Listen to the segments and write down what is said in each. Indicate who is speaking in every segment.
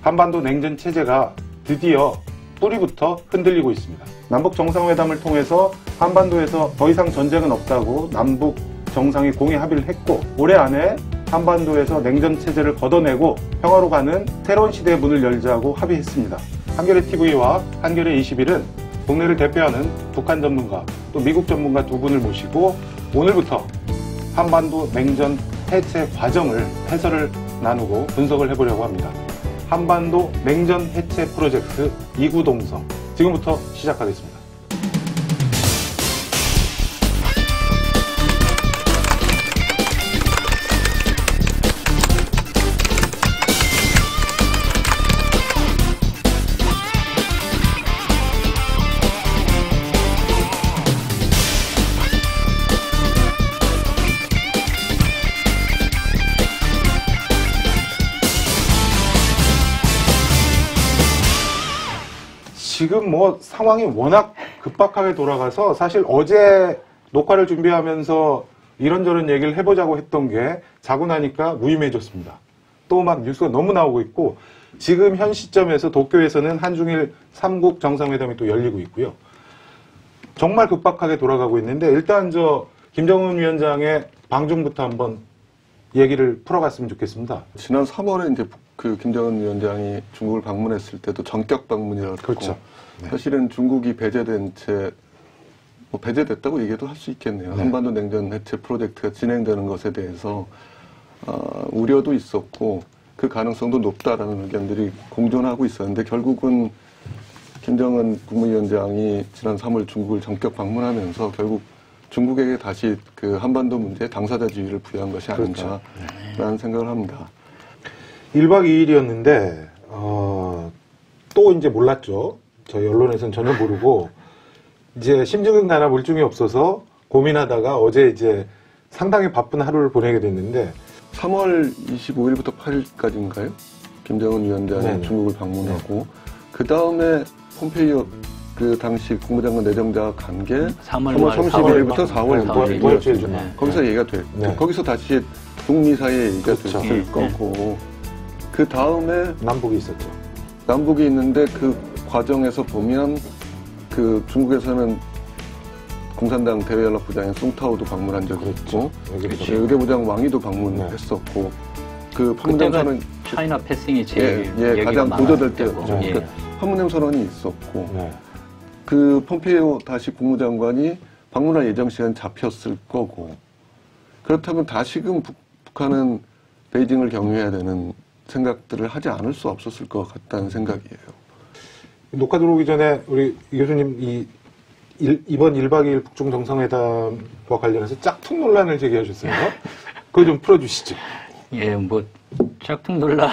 Speaker 1: 한반도 냉전 체제가 드디어 뿌리부터 흔들리고 있습니다. 남북 정상회담을 통해서 한반도에서 더 이상 전쟁은 없다고 남북 정상이 공의 합의를 했고, 올해 안에 한반도에서 냉전 체제를 걷어내고 평화로 가는 새로운 시대의 문을 열자고 합의했습니다. 한겨레 TV와 한겨레 21은 국내를 대표하는 북한 전문가 또 미국 전문가 두 분을 모시고 오늘부터 한반도 냉전 해체 과정을 해설을 나누고 분석을 해보려고 합니다. 한반도 냉전 해체 프로젝트 이구동성, 지금부터 시작하겠습니다. 지금 상황이 워낙 급박하게 돌아가서 사실 어제 녹화를 준비하면서 이런저런 얘기를 해보자고 했던 게 자고 나니까 무의미해졌습니다. 또 막 뉴스가 너무 나오고 있고, 지금 현 시점에서 도쿄에서는 한중일 3국 정상회담이 또 열리고 있고요. 정말 급박하게 돌아가고 있는데, 일단 김정은 위원장의 방중부터 한번 얘기를 풀어갔으면 좋겠습니다.
Speaker 2: 지난 3월에 이제 김정은 위원장이 중국을 방문했을 때도 전격 방문이라고
Speaker 1: 그렇죠. 네.
Speaker 2: 사실은 중국이 배제된 채 배제됐다고 얘기도 할 수 있겠네요.
Speaker 1: 네.
Speaker 2: 한반도 냉전 해체 프로젝트가 진행되는 것에 대해서 우려도 있었고 그 가능성도 높다라는 의견들이 공존하고 있었는데, 결국은 김정은 국무위원장이 지난 3월 중국을 전격 방문하면서 결국 중국에게 다시 그 한반도 문제에 당사자 지위를 부여한 것이 아닌가라는
Speaker 1: 그렇죠.
Speaker 2: 생각을 합니다.
Speaker 1: 1박 2일이었는데 또 이제 몰랐죠. 저희 언론에서는 전혀 모르고 이제 심증은 가나 물증이 없어서 고민하다가 어제 이제 상당히 바쁜 하루를 보내게 됐는데,
Speaker 2: 3월 25일부터 8일까지인가요? 김정은 위원장이
Speaker 1: 네네.
Speaker 2: 중국을 방문하고 그 다음에 폼페이오 그 당시 국무장관 내정자가 간 게 3월 30일부터 4월 9일이었습니다. 거기서 얘기가 됐고,
Speaker 1: 네.
Speaker 2: 거기서 다시 북미 사이에 얘기가
Speaker 1: 그렇죠.
Speaker 2: 됐을 거고, 그 다음에
Speaker 1: 남북이 있었죠.
Speaker 2: 남북이 있는데 그 과정에서 보면 그 중국에서는 공산당 대외연락부장인 숭타오도 방문한 적이 있고, 외교부장 왕이도 방문했었고, 그 판문점 선언
Speaker 3: 차이나 패싱이 제일
Speaker 2: 가장 보도될 때였죠.
Speaker 1: 네.
Speaker 2: 그러니까 판문점 선언이 있었고,
Speaker 1: 네.
Speaker 2: 그 폼페이오 다시 국무장관이 방문할 예정 시간 잡혔을 거고, 그렇다면 다시금 북한은 베이징을 경유해야 되는 생각들을 하지 않을 수 없었을 것 같다는 생각이에요.
Speaker 1: 녹화 들어오기 전에 우리 이 교수님 이번 1박 2일 북중 정상회담과 관련해서 짝퉁 논란을 제기하셨어요. 그거 좀 풀어주시죠.
Speaker 3: 예, 짝퉁 논란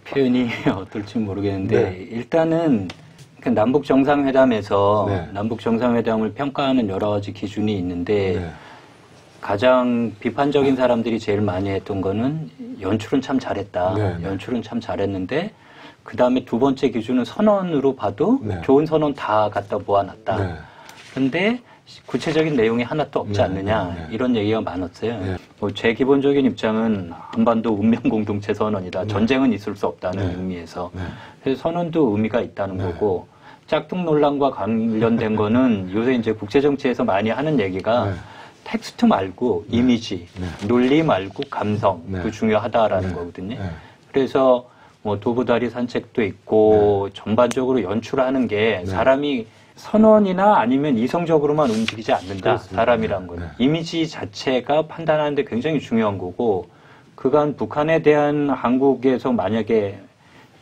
Speaker 3: 표현이 어떨지 모르겠는데,
Speaker 1: 네.
Speaker 3: 일단은 남북 정상회담에서
Speaker 1: 네.
Speaker 3: 남북 정상회담을 평가하는 여러 가지 기준이 있는데,
Speaker 1: 네.
Speaker 3: 가장 비판적인 사람들이 제일 많이 했던 거는 연출은 참 잘했다.
Speaker 1: 네, 네.
Speaker 3: 연출은 참 잘했는데, 그 다음에 두 번째 기준은 선언으로 봐도
Speaker 1: 네.
Speaker 3: 좋은 선언 다 갖다 모아놨다.
Speaker 1: 네.
Speaker 3: 근데 구체적인 내용이 하나도 없지
Speaker 1: 네,
Speaker 3: 않느냐,
Speaker 1: 네, 네.
Speaker 3: 이런 얘기가 많았어요.
Speaker 1: 네.
Speaker 3: 제 기본적인 입장은 한반도 운명 공동체 선언이다.
Speaker 1: 네.
Speaker 3: 전쟁은 있을 수 없다는
Speaker 1: 네.
Speaker 3: 의미에서.
Speaker 1: 네.
Speaker 3: 그래서 선언도 의미가 있다는
Speaker 1: 네.
Speaker 3: 거고, 짝퉁 논란과 관련된 거는 요새 이제 국제정치에서 많이 하는 얘기가
Speaker 1: 네.
Speaker 3: 텍스트 말고 이미지,
Speaker 1: 네.
Speaker 3: 논리 말고 감성도
Speaker 1: 네.
Speaker 3: 중요하다라는
Speaker 1: 네.
Speaker 3: 거거든요.
Speaker 1: 네.
Speaker 3: 그래서 도보다리 산책도 있고 전반적으로 연출하는 게
Speaker 1: 네.
Speaker 3: 사람이 선언이나 아니면 이성적으로만 움직이지 않는다.
Speaker 1: 그렇습니다.
Speaker 3: 사람이란 거는.
Speaker 1: 네.
Speaker 3: 이미지 자체가 판단하는데 굉장히 중요한 거고, 그간 북한에 대한 한국에서 만약에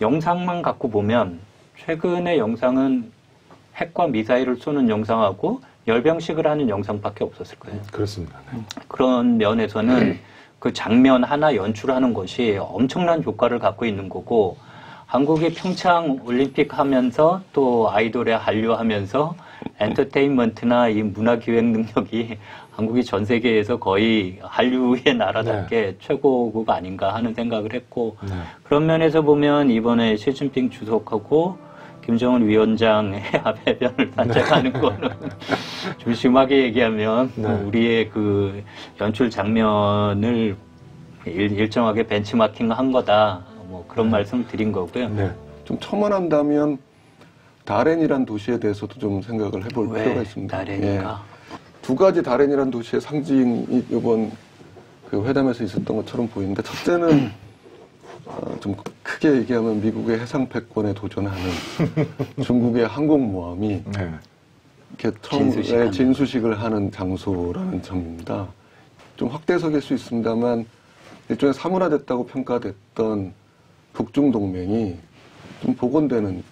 Speaker 3: 영상만 갖고 보면 최근의 영상은 핵과 미사일을 쏘는 영상하고 열병식을 하는 영상밖에 없었을 거예요.
Speaker 1: 그렇습니다. 네.
Speaker 3: 그런 면에서는 그 장면 하나 연출하는 것이 엄청난 효과를 갖고 있는 거고, 한국이 평창 올림픽 하면서 또 아이돌에 한류하면서 엔터테인먼트나 이 문화 기획 능력이 한국이 전 세계에서 거의 한류의 나라답게 최고급 아닌가 하는 생각을 했고, 그런 면에서 보면 이번에 시진핑 주석하고 김정은 위원장의 해변을 산책하는 거는 좀 심하게 얘기하면 우리의 그 연출 장면을 일정하게 벤치마킹 한 거다. 뭐 그런 말씀 드린 거고요.
Speaker 1: 네.
Speaker 2: 좀 첨언한다면 다롄이란 도시에 대해서도 좀 생각을 해볼
Speaker 3: 왜
Speaker 2: 필요가 있습니다.
Speaker 3: 다롄인가?
Speaker 2: 두 가지 다롄이란 도시의 상징이 이번 그 회담에서 있었던 것처럼 보이는데, 첫째는 좀 크게 얘기하면 미국의 해상 패권에 도전하는 중국의 항공모함이
Speaker 1: 네.
Speaker 2: 이렇게 처음에 진수식을 하는 장소라는 점입니다. 좀 확대해석일 수 있습니다만 일종의 사문화됐다고 평가됐던 북중 동맹이 좀 복원되는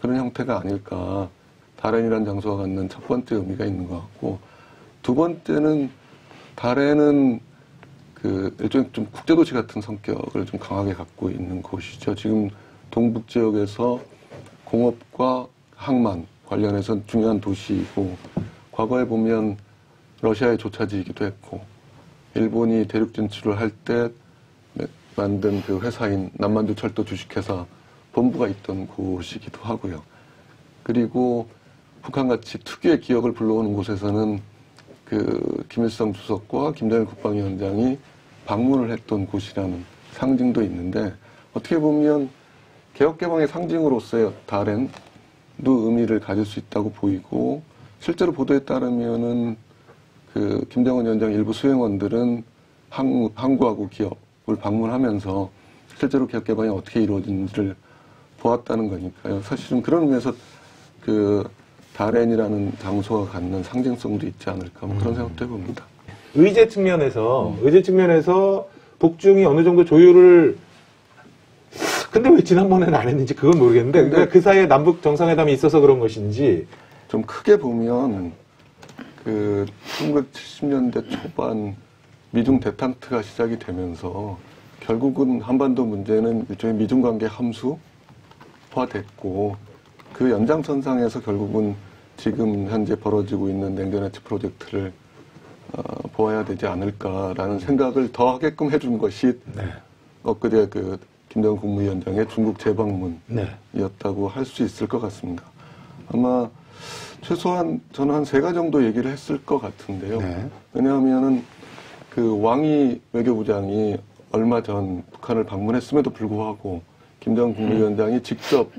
Speaker 2: 그런 형태가 아닐까. 다롄이라는 장소가 갖는 첫 번째 의미가 있는 것 같고, 두 번째는 다롄은 그 일종의 좀 국제도시 같은 성격을 좀 강하게 갖고 있는 곳이죠. 지금 동북 지역에서 공업과 항만 관련해서 중요한 도시이고, 과거에 보면 러시아의 조차지이기도 했고, 일본이 대륙 진출을 할 때 만든 그 회사인 남만두 철도 주식회사 본부가 있던 곳이기도 하고요. 그리고 북한같이 특유의 기억을 불러오는 곳에서는 그 김일성 주석과 김정일 국방위원장이 방문을 했던 곳이라는 상징도 있는데, 어떻게 보면 개혁개방의 상징으로서의 다롄도 의미를 가질 수 있다고 보이고, 실제로 보도에 따르면은 그 김정은 위원장 일부 수행원들은 항구하고 기업을 방문하면서 실제로 개혁개방이 어떻게 이루어진지를 보았다는 거니까요. 사실은 그런 의미에서 그 다롄이라는 장소가 갖는 상징성도 있지 않을까, 뭐 그런 생각도 해봅니다.
Speaker 1: 의제 측면에서 북중이 어느 정도 조율을, 근데 왜 지난번에는 안 했는지 그건 모르겠는데, 그러니까 그 사이에 남북 정상회담이 있어서 그런 것인지.
Speaker 2: 좀 크게 보면 그 1970년대 초반 미중 대탕트가 시작이 되면서 결국은 한반도 문제는 일종의 미중 관계 함수화됐고, 그 연장선상에서 결국은 지금 현재 벌어지고 있는 냉전해치 프로젝트를 보아야 되지 않을까라는 생각을 더 하게끔 해준 것이 엊그제 그 김정은 국무위원장의 중국 재방문이었다고 할 수 있을 것 같습니다. 아마 최소한 저는 한 3가지 정도 얘기를 했을 것 같은데요. 왜냐하면은 그 왕이 외교부장이 얼마 전 북한을 방문했음에도 불구하고 김정은 국무위원장이 직접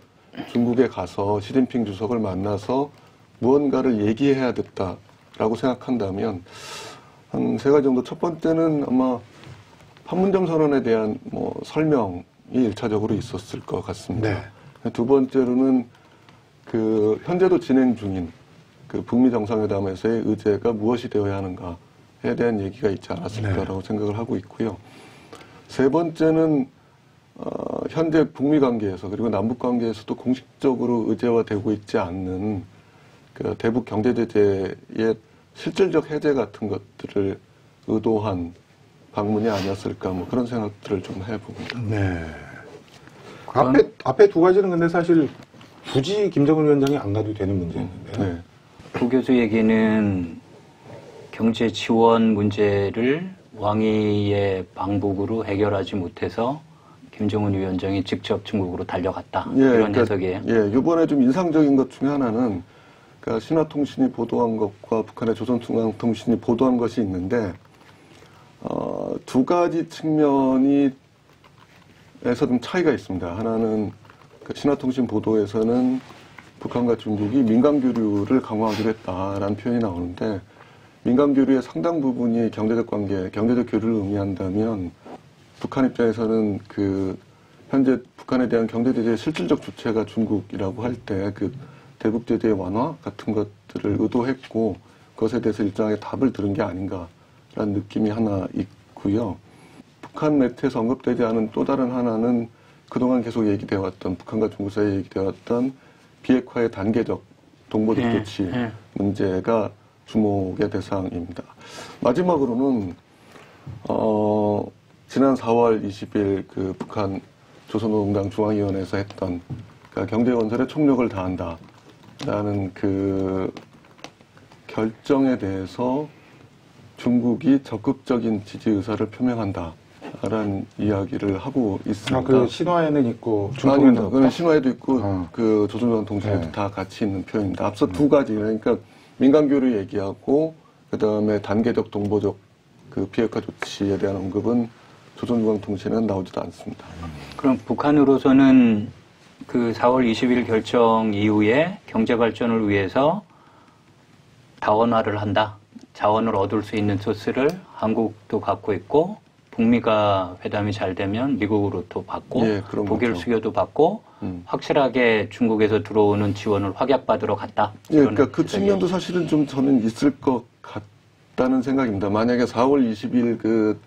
Speaker 2: 중국에 가서 시진핑 주석을 만나서 무언가를 얘기해야 됐다라고 생각한다면 한 3가지 정도. 첫 번째는 아마 판문점 선언에 대한 뭐 설명이 1차적으로 있었을 것 같습니다. 두 번째로는 그 현재도 진행 중인 그 북미 정상회담에서의 의제가 무엇이 되어야 하는가에 대한 얘기가 있지 않았을까라고 생각을 하고 있고요. 세 번째는 현재 북미 관계에서 그리고 남북 관계에서도 공식적으로 의제화되고 있지 않는 그 대북 경제 제재의 실질적 해제 같은 것들을 의도한 방문이 아니었을까, 뭐 그런 생각들을 좀 해봅니다.
Speaker 1: 네. 앞에 2가지는 근데 사실 굳이 김정은 위원장이 안 가도 되는 문제였는데요.
Speaker 2: 네.
Speaker 3: 고 교수 얘기는 경제 지원 문제를 왕위의 방북으로 해결하지 못해서 김정은 위원장이 직접 중국으로 달려갔다. 이런 해석이에요.
Speaker 2: 예, 이번에 좀 인상적인 것 중에 하나는 그러니까 신화통신이 보도한 것과 북한의 조선중앙통신이 보도한 것이 있는데 2가지 측면이 에서 좀 차이가 있습니다. 하나는 그 신화통신 보도에서는 북한과 중국이 민간교류를 강화하기로 했다라는 표현이 나오는데, 민간교류의 상당 부분이 경제적 관계, 경제적 교류를 의미한다면 북한 입장에서는 그 현재 북한에 대한 경제 제재의 실질적 주체가 중국이라고 할 때 그 대북 제재의 완화 같은 것들을 의도했고, 그것에 대해서 일정하게 답을 들은 게 아닌가라는 느낌이 하나 있고요. 북한 매체에서 언급되지 않은 또 다른 하나는 그동안 계속 얘기되어 왔던, 북한과 중국 사이에 얘기되어 왔던 비핵화의 단계적 동보적 조치 문제가 주목의 대상입니다. 마지막으로는 지난 4월 20일 그 북한 조선노동당 중앙위원회에서 했던 그러니까 경제건설에 총력을 다한다라는 그 결정에 대해서 중국이 적극적인 지지 의사를 표명한다. 라는 이야기를 하고 있습니다.
Speaker 1: 그 신화에는 있고
Speaker 2: 아닙니다. 그건 신화에도 있고 그 조선중앙통신에도 다 같이 있는 표현입니다. 앞서 2가지, 그러니까 민간교류 얘기하고 그 다음에 단계적 동보적 그 비핵화 조치에 대한 언급은 조선중앙통신에는 나오지도 않습니다.
Speaker 3: 그럼 북한으로서는 그 4월 20일 결정 이후에 경제 발전을 위해서 다원화를 한다. 자원을 얻을 수 있는 소스를 한국도 갖고 있고 북미가 회담이 잘 되면 미국으로도 받고
Speaker 2: 예, 그런
Speaker 3: 독일
Speaker 2: 거죠.
Speaker 3: 수교도 받고 확실하게 중국에서 들어오는 지원을 확약받으러 갔다.
Speaker 2: 예, 그러니까 그 측면도 사실은 좀 저는 있을 것 같다는 생각입니다. 만약에 4월 20일 그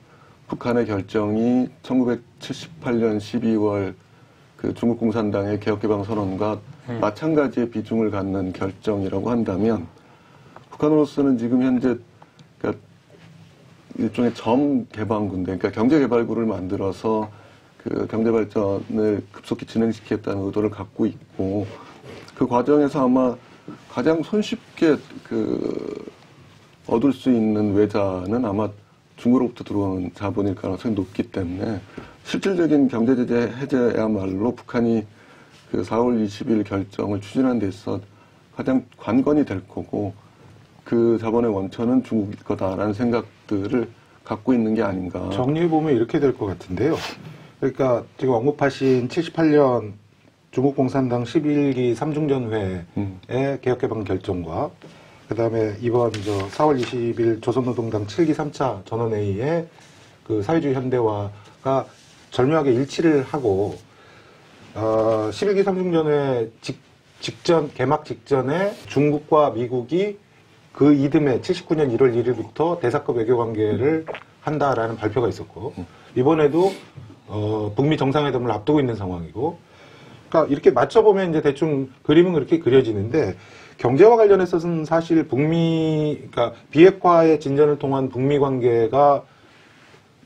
Speaker 2: 북한의 결정이 1978년 12월 그 중국 공산당의 개혁개방선언과 마찬가지의 비중을 갖는 결정이라고 한다면 북한으로서는 지금 현재 그러니까 일종의 점개방군대, 그러니까 경제개발구를 만들어서 그 경제발전을 급속히 진행시키겠다는 의도를 갖고 있고 그 과정에서 아마 가장 손쉽게 그 얻을 수 있는 외자는 아마 중국으로부터 들어오는 자본일 가능성이 높기 때문에 실질적인 경제제재 해제야말로 북한이 그 4월 20일 결정을 추진하는 데 있어 가장 관건이 될 거고 그 자본의 원천은 중국일 거다라는 생각들을 갖고 있는 게 아닌가.
Speaker 1: 정리해보면 이렇게 될 것 같은데요. 그러니까 지금 언급하신 78년 중국 공산당 11기 3중전회의 개혁개방 결정과 그 다음에 이번 4월 20일 조선노동당 7기 3차 전원회의에 그 사회주의 현대화가 절묘하게 일치를 하고 11기 3중전회 직전 개막 직전에 중국과 미국이 그 이듬해 79년 1월 1일부터 대사급 외교관계를 한다라는 발표가 있었고 이번에도 북미 정상회담을 앞두고 있는 상황이고 그러니까 이렇게 맞춰보면 이제 대충 그림은 그렇게 그려지는데 경제와 관련해서는 사실 그러니까 비핵화의 진전을 통한 북미 관계가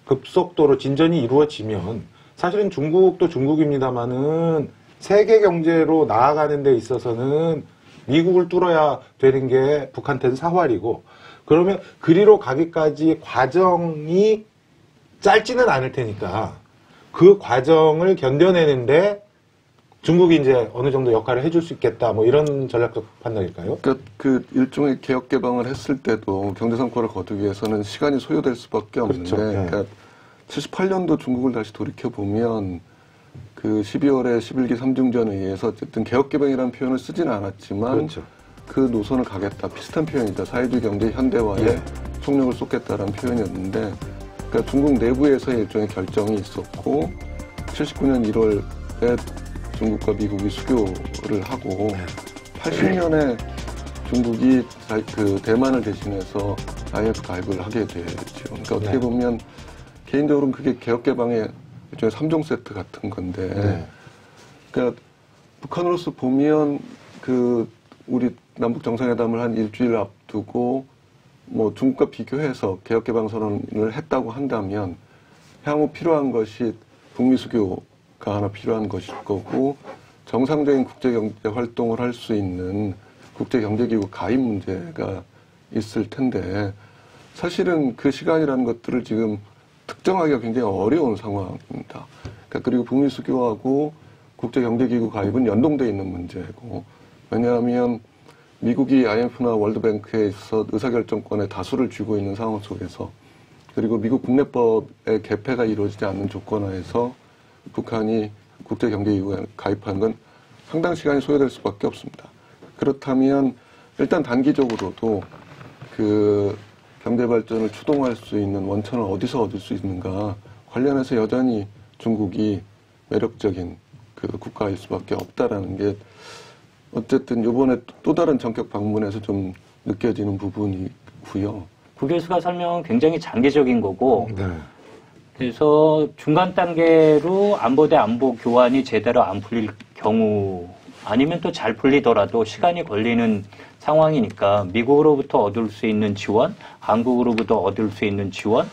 Speaker 1: 급속도로 진전이 이루어지면 사실은 중국도 중국입니다만은 세계 경제로 나아가는 데 있어서는 미국을 뚫어야 되는 게 북한테는 사활이고 그러면 그리로 가기까지 과정이 짧지는 않을 테니까 그 과정을 견뎌내는데 중국이 이제 어느 정도 역할을 해줄 수 있겠다 뭐 이런 전략적 판단일까요?
Speaker 2: 그러니까 그 일종의 개혁 개방을 했을 때도 경제 성과를 거두기 위해서는 시간이 소요될 수밖에 없는데
Speaker 1: 그렇죠. 네.
Speaker 2: 그러니까 78년도 중국을 다시 돌이켜 보면 그 12월에 11기 3중전에 의해서 어쨌든 개혁 개방이라는 표현을 쓰지는 않았지만
Speaker 1: 그렇죠.
Speaker 2: 그 노선을 가겠다 비슷한 표현이죠. 사회주의 경제 현대화에
Speaker 1: 예.
Speaker 2: 총력을 쏟겠다라는 표현이었는데 그러니까 중국 내부에서의 일종의 결정이 있었고 79년 1월에 중국과 미국이 수교를 하고 80년에 중국이 그 대만을 대신해서 IMF 가입을 하게 되죠. 그러니까 어떻게
Speaker 1: 네.
Speaker 2: 보면 개인적으로는 그게 개혁 개방의 일종의 3종 세트 같은 건데,
Speaker 1: 네.
Speaker 2: 그러니까 북한으로서 보면 그 우리 남북 정상회담을 한 일주일 앞두고 뭐 중국과 비교해서 개혁 개방 선언을 했다고 한다면 향후 필요한 것이 북미 수교가 하나 필요한 것일 거고 정상적인 국제 경제 활동을 할 수 있는 국제 경제기구 가입 문제가 있을 텐데 사실은 그 시간이라는 것들을 지금 특정하기가 굉장히 어려운 상황입니다. 그러니까 그리고 북미 수교하고 국제경제기구 가입은 연동되어 있는 문제고 왜냐하면 미국이 IMF나 월드뱅크에 있어 의사결정권의 다수를 쥐고 있는 상황 속에서 그리고 미국 국내법의 개폐가 이루어지지 않는 조건 하에서 북한이 국제경제기구에 가입하는 건 상당 시간이 소요될 수밖에 없습니다. 그렇다면 일단 단기적으로도 그 경제발전을 추동할 수 있는 원천을 어디서 얻을 수 있는가 관련해서 여전히 중국이 매력적인 그 국가일 수밖에 없다라는 게 어쨌든 이번에 또 다른 전격 방문에서 좀 느껴지는 부분이고요.
Speaker 3: 구 교수가 설명은 굉장히 장기적인 거고
Speaker 1: 네.
Speaker 3: 그래서 중간 단계로 안보 대 안보 교환이 제대로 안 풀릴 경우 아니면 또 잘 풀리더라도 시간이 걸리는 상황이니까 미국으로부터 얻을 수 있는 지원, 한국으로부터 얻을 수 있는 지원,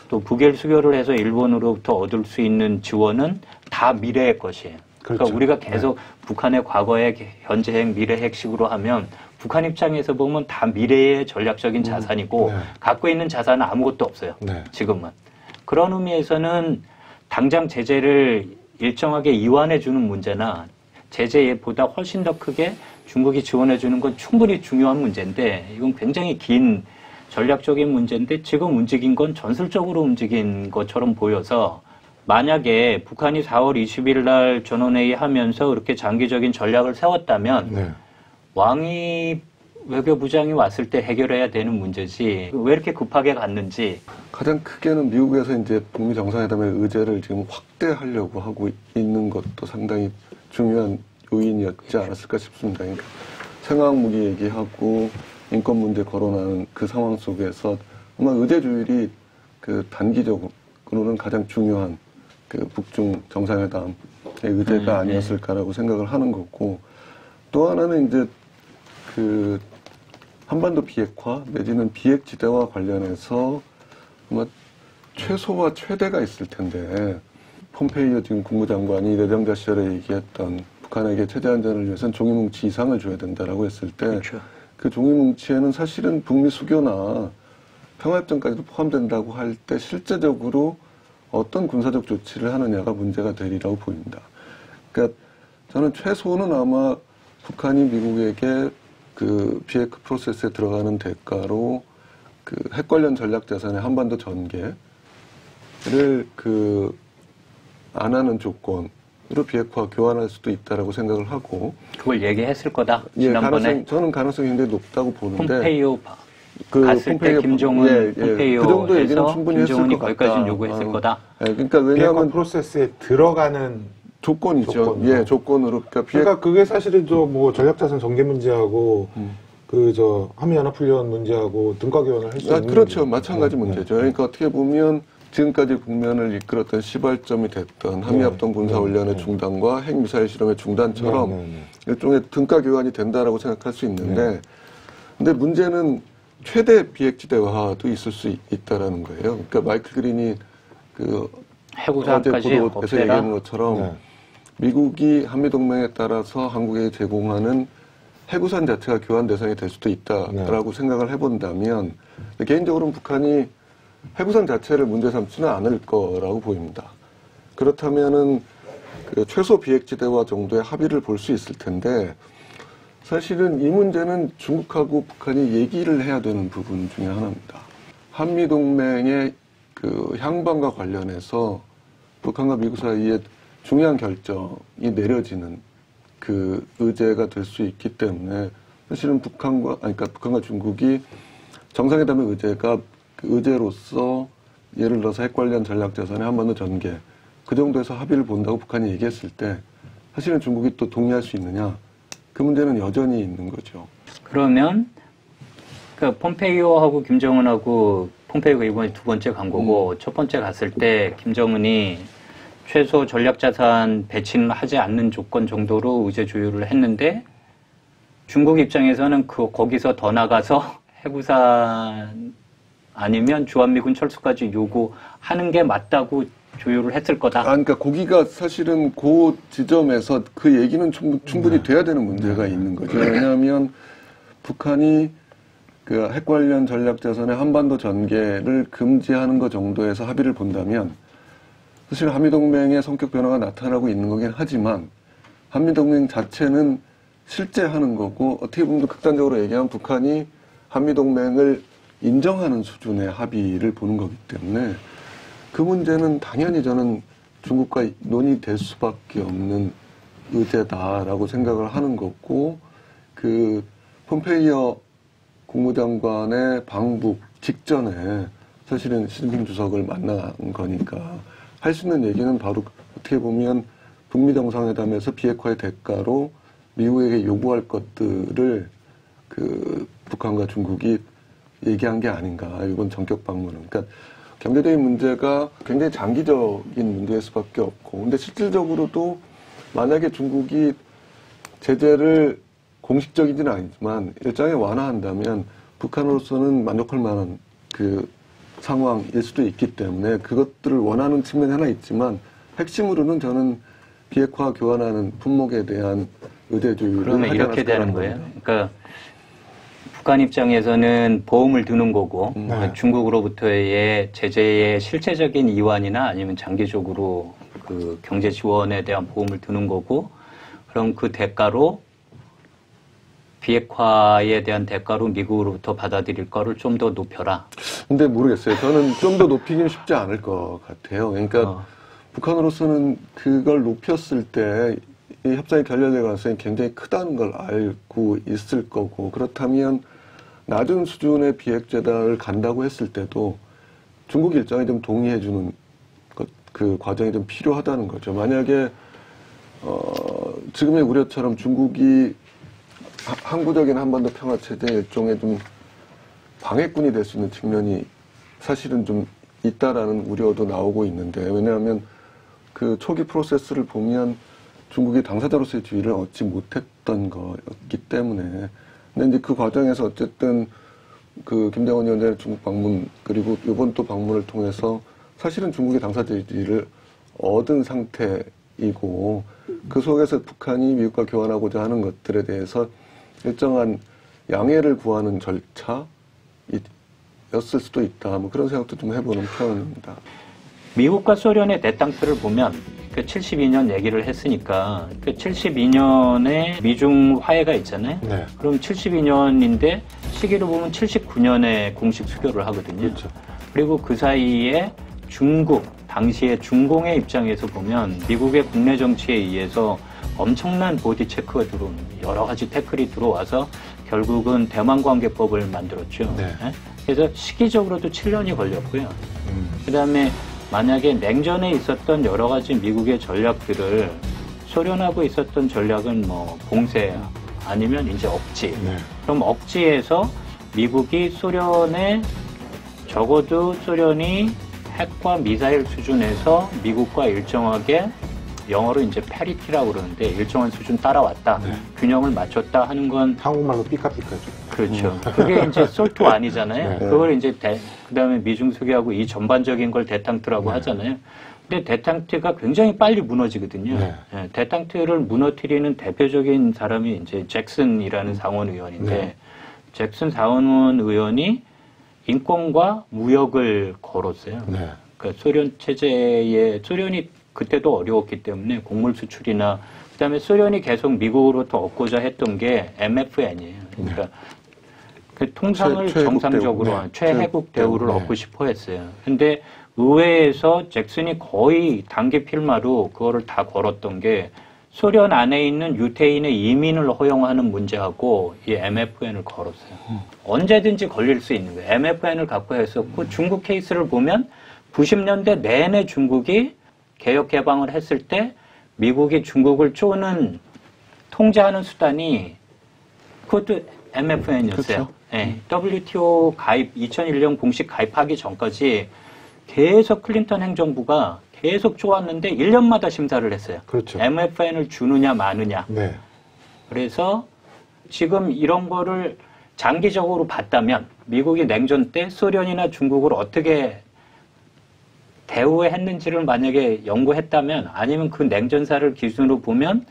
Speaker 3: 또 북일 수교를 해서 일본으로부터 얻을 수 있는 지원은 다 미래의 것이에요. 그러니까
Speaker 1: 그렇죠.
Speaker 3: 우리가 계속 북한의 과거의 현재핵, 미래핵식으로 하면 북한 입장에서 보면 다 미래의 전략적인 자산이고
Speaker 1: 네.
Speaker 3: 갖고 있는 자산은 아무것도 없어요.
Speaker 1: 네.
Speaker 3: 지금은. 그런 의미에서는 당장 제재를 일정하게 이완해 주는 문제나 제재보다 훨씬 더 크게 중국이 지원해 주는 건 충분히 중요한 문제인데 이건 굉장히 긴 전략적인 문제인데 지금 움직인 건 전술적으로 움직인 것처럼 보여서 만약에 북한이 4월 20일 날 전원회의 하면서 그렇게 장기적인 전략을 세웠다면
Speaker 1: 네.
Speaker 3: 왕이 외교부장이 왔을 때 해결해야 되는 문제지 왜 이렇게 급하게 갔는지.
Speaker 2: 가장 크게는 미국에서 이제 북미 정상회담의 의제를 지금 확대하려고 하고 있는 것도 상당히 중요한 요인이었지 않았을까 싶습니다. 그러니까 생화학무기 얘기하고 인권 문제 거론하는 그 상황 속에서 아마 의제 조율이 그 단기적으로는 가장 중요한 그 북중 정상회담의 의제가 아니었을까라고 생각을 하는 거고, 또 하나는 이제 그 한반도 비핵화 내지는 비핵지대와 관련해서 아마 최소와 최대가 있을 텐데, 폼페이오 지금 국무장관이 내정자 시절에 얘기했던 북한에게 체제 안전을 위해서는 종이뭉치 이상을 줘야 된다라고 했을 때,
Speaker 3: 그렇죠.
Speaker 2: 그 종이뭉치에는 사실은 북미 수교나 평화협정까지도 포함된다고 할 때 실제적으로 어떤 군사적 조치를 하느냐가 문제가 되리라고 보입니다. 그러니까 저는 최소는 아마 북한이 미국에게 그 비핵화 프로세스에 들어가는 대가로 그 핵 관련 전략 자산의 한반도 전개를 그 안 하는 조건으로 비핵화 교환할 수도 있다라고 생각을 하고,
Speaker 3: 그걸 얘기했을 거다.
Speaker 2: 예,
Speaker 3: 지난번에
Speaker 2: 저는 가능성이 굉장히 높다고 보는데,
Speaker 3: 폼페이오
Speaker 2: 그
Speaker 3: 갔을 때 김정은
Speaker 2: 그 정도 얘기는
Speaker 3: 폼페이오에서
Speaker 2: 충분히 했을
Speaker 3: 김정은이
Speaker 2: 것 같다.
Speaker 3: 거기까지는 요구했을 거다.
Speaker 2: 예, 그러니까
Speaker 1: 비핵화
Speaker 2: 왜냐하면
Speaker 1: 프로세스에 들어가는
Speaker 2: 조건이죠.
Speaker 1: 조건으로.
Speaker 2: 예, 조건으로.
Speaker 1: 그러니까 그게 사실은 저 뭐 전략자산 전개 문제하고 그 저 한미연합훈련 문제하고 등가 교환을 할 수 있는
Speaker 2: 그렇죠.
Speaker 1: 문제죠.
Speaker 2: 마찬가지 문제죠. 그러니까 어떻게 보면 지금까지 국면을 이끌었던 시발점이 됐던 한미합동 군사훈련의 중단과 핵미사일 실험의 중단처럼 일종의 등가 교환이 된다라고 생각할 수 있는데, 근데 문제는 최대 비핵지대화도 있을 수 있다라는 거예요. 그러니까 마이클 그린이 그 어제
Speaker 3: 해구사까지
Speaker 2: 보도에서
Speaker 3: 없애라.
Speaker 2: 얘기하는 것처럼 미국이 한미동맹에 따라서 한국에게 제공하는 해구산 자체가 교환 대상이 될 수도 있다라고 생각을 해본다면, 개인적으로는 북한이 해구산 자체를 문제 삼지는 않을 거라고 보입니다. 그렇다면은 그 최소 비핵지대화 정도의 합의를 볼 수 있을 텐데, 사실은 이 문제는 중국하고 북한이 얘기를 해야 되는 부분 중에 하나입니다. 한미동맹의 그 향방과 관련해서 북한과 미국 사이에 중요한 결정이 내려지는 그 의제가 될 수 있기 때문에, 사실은 북한과 중국이 정상회담의 의제가 그 의제로서 예를 들어서 핵 관련 전략 자산의 한반도 전개 그 정도에서 합의를 본다고 북한이 얘기했을 때, 사실은 중국이 또 동의할 수 있느냐, 그 문제는 여전히 있는 거죠.
Speaker 3: 그러면 그 폼페이오하고 김정은하고, 폼페이오가 이번에 두 번째 간 거고 첫 번째 갔을 때 김정은이 최소 전략자산 배치는 하지 않는 조건 정도로 의제 조율을 했는데, 중국 입장에서는 거기서 더 나가서 해구산 아니면 주한미군 철수까지 요구하는 게 맞다고 조율을 했을 거다.
Speaker 2: 그러니까 거기가 사실은 그 지점에서 그 얘기는 충분히 돼야 되는 문제가 있는 거죠. 왜냐하면 북한이 그 핵 관련 전략 자산의 한반도 전개를 금지하는 것 정도에서 합의를 본다면, 사실 한미동맹의 성격 변화가 나타나고 있는 거긴 하지만 한미동맹 자체는 실제 하는 거고, 어떻게 보면 극단적으로 얘기하면 북한이 한미동맹을 인정하는 수준의 합의를 보는 거기 때문에, 그 문제는 당연히 저는 중국과 논의될 수밖에 없는 의제다라고 생각을 하는 거고, 그 폼페이오 국무장관의 방북 직전에 사실은 시진핑 주석을 만난 거니까 할 수 있는 얘기는 바로 어떻게 보면 북미 정상회담에서 비핵화의 대가로 미국에게 요구할 것들을 그 북한과 중국이 얘기한 게 아닌가, 이번 전격 방문은. 그러니까 경제적인 문제가 굉장히 장기적인 문제일 수밖에 없고, 근데 실질적으로도 만약에 중국이 제재를 공식적이지는 아니지만 일정에 완화한다면 북한으로서는 만족할 만한 그 상황일 수도 있기 때문에 그것들을 원하는 측면이 하나 있지만, 핵심으로는 저는 비핵화 교환하는 품목에 대한 의제 조율을
Speaker 3: 그러면
Speaker 2: 하지
Speaker 3: 이렇게 되는
Speaker 2: 않았을까라는
Speaker 3: 거예요.
Speaker 2: 겁니다.
Speaker 3: 그러니까 북한 입장에서는 보험을 드는 거고,
Speaker 1: 네.
Speaker 3: 중국으로부터의 제재의 실제적인 이완이나 아니면 장기적으로 그 경제 지원에 대한 보험을 드는 거고, 그럼 그 대가로 비핵화에 대한 대가로 미국으로부터 받아들일 거를 좀 더 높여라.
Speaker 2: 근데 모르겠어요. 저는 좀 더 높이기는 쉽지 않을 것 같아요. 그러니까 북한으로서는 그걸 높였을 때 이 협상이 결렬될 가능성이 굉장히 크다는 걸 알고 있을 거고, 그렇다면 낮은 수준의 비핵제단을 간다고 했을 때도 중국 일정에 좀 동의해주는 그 과정이 좀 필요하다는 거죠. 만약에 지금의 우려처럼 중국이 항구적인 한반도 평화체제 일종의 좀 방해꾼이 될 수 있는 측면이 사실은 좀 있다라는 우려도 나오고 있는데, 왜냐하면 그 초기 프로세스를 보면 중국이 당사자로서의 지위를 얻지 못했던 거였기 때문에. 근데 이제 그 과정에서 어쨌든 그 김정은 위원장의 중국 방문, 그리고 이번 또 방문을 통해서 사실은 중국의 당사자의 지위를 얻은 상태이고, 그 속에서 북한이 미국과 교환하고자 하는 것들에 대해서 일정한 양해를 구하는 절차였을 수도 있다. 뭐 그런 생각도 좀 해보는 편입니다.
Speaker 3: 미국과 소련의 대땅트를 보면 그 72년 얘기를 했으니까 그 72년에 미중 화해가 있잖아요.
Speaker 1: 네.
Speaker 3: 그럼 72년인데 시기를 보면 79년에 공식 수교를 하거든요.
Speaker 1: 그렇죠.
Speaker 3: 그리고 그 사이에 중국, 당시에 중공의 입장에서 보면 미국의 국내 정치에 의해서 엄청난 보디 체크가 들어오는 여러 가지 태클이 들어와서 결국은 대만관계법을 만들었죠.
Speaker 1: 네.
Speaker 3: 그래서 시기적으로도 7년이 걸렸고요. 그다음에 만약에 냉전에 있었던 여러 가지 미국의 전략들을 소련하고 있었던 전략은 뭐 봉쇄 아니면 이제 억지.
Speaker 1: 네.
Speaker 3: 그럼 억지에서 미국이 소련에 적어도 소련이 핵과 미사일 수준에서 미국과 일정하게 영어로 이제 패리티라고 그러는데 일정한 수준 따라왔다.
Speaker 1: 네.
Speaker 3: 균형을 맞췄다 하는 건
Speaker 1: 한국말로 삐까삐까죠.
Speaker 3: 그렇죠. 그게 이제 솔트 아니잖아요.
Speaker 1: 네.
Speaker 3: 그걸 이제 그다음에 미중 수교하고 이 전반적인 걸 대탕트라고 하잖아요. 근데 대탕트가 굉장히 빨리 무너지거든요.
Speaker 1: 네.
Speaker 3: 예, 대탕트를 무너뜨리는 대표적인 사람이 이제 잭슨이라는 상원 의원인데
Speaker 1: 네.
Speaker 3: 잭슨 상원 의원이 인권과 무역을 걸었어요.
Speaker 1: 네.
Speaker 3: 그러니까 소련 체제에 소련이 그때도 어려웠기 때문에 곡물 수출이나 그다음에 소련이 계속 미국으로부터 얻고자 했던 게 MFN이에요. 그러니까 그 통상을 정상적으로
Speaker 1: 네.
Speaker 3: 최혜국 대우를
Speaker 1: 네.
Speaker 3: 얻고 싶어 했어요. 근데 의회에서 잭슨이 거의 단기 필마로 그거를 다 걸었던 게 소련 안에 있는 유태인의 이민을 허용하는 문제하고 이 MFN을 걸었어요. 언제든지 걸릴 수 있는 거예요. MFN을 갖고 했었고 중국 케이스를 보면 90년대 내내 중국이 개혁 개방을 했을 때 미국이 중국을 쪼는 통제하는 수단이 그것도 MFN이었어요.
Speaker 2: 그렇죠.
Speaker 3: 네, WTO 가입 2001년 공식 가입하기 전까지 계속 클린턴 행정부가 계속 쪼았는데 1년마다 심사를 했어요.
Speaker 1: 그렇죠.
Speaker 3: MFN을 주느냐 마느냐.
Speaker 1: 네.
Speaker 3: 그래서 지금 이런 거를 장기적으로 봤다면 미국이 냉전 때 소련이나 중국을 어떻게 대우했는지를 만약에 연구했다면 아니면 그 냉전사를 기준으로 보면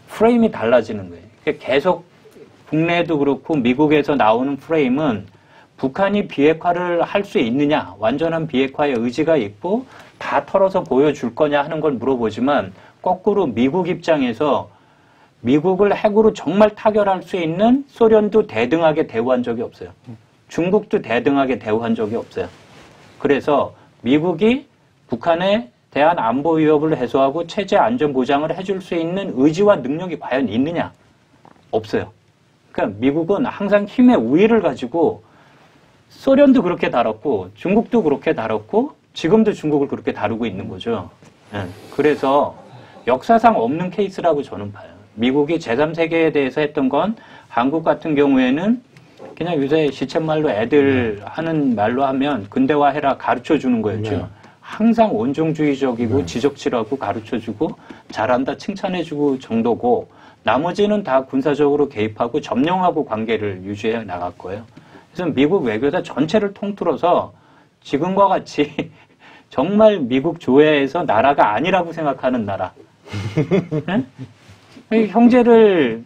Speaker 3: 프레임이 달라지는 거예요. 계속 국내도 그렇고 미국에서 나오는 프레임은 북한이 비핵화를 할 수 있느냐, 완전한 비핵화의 의지가 있고 다 털어서 보여줄 거냐 하는 걸 물어보지만 거꾸로 미국 입장에서 미국을 핵으로 정말 타결할 수 있는 소련도 대등하게 대우한 적이 없어요. 중국도 대등하게 대우한 적이 없어요. 그래서 미국이 북한에 대한 안보 위협을 해소하고 체제 안전 보장을 해줄 수 있는 의지와 능력이 과연 있느냐? 없어요. 그러니까 미국은 항상 힘의 우위를 가지고 소련도 그렇게 다뤘고 중국도 그렇게 다뤘고 지금도 중국을 그렇게 다루고 있는 거죠. 그래서 역사상 없는 케이스라고 저는 봐요. 미국이 제3세계에 대해서 했던 건 한국 같은 경우에는 그냥 요새 시쳇말로 애들 하는 말로 하면 근대화해라 가르쳐주는 거였죠.
Speaker 1: 네.
Speaker 3: 항상 원종주의적이고 지적질하고 가르쳐주고 잘한다 칭찬해주고 정도고 나머지는 다 군사적으로 개입하고 점령하고 관계를 유지해 나갈 거예요. 그래서 미국 외교사 전체를 통틀어서 지금과 같이 정말 미국 조회에서 나라가 아니라고 생각하는 나라. 네? 형제를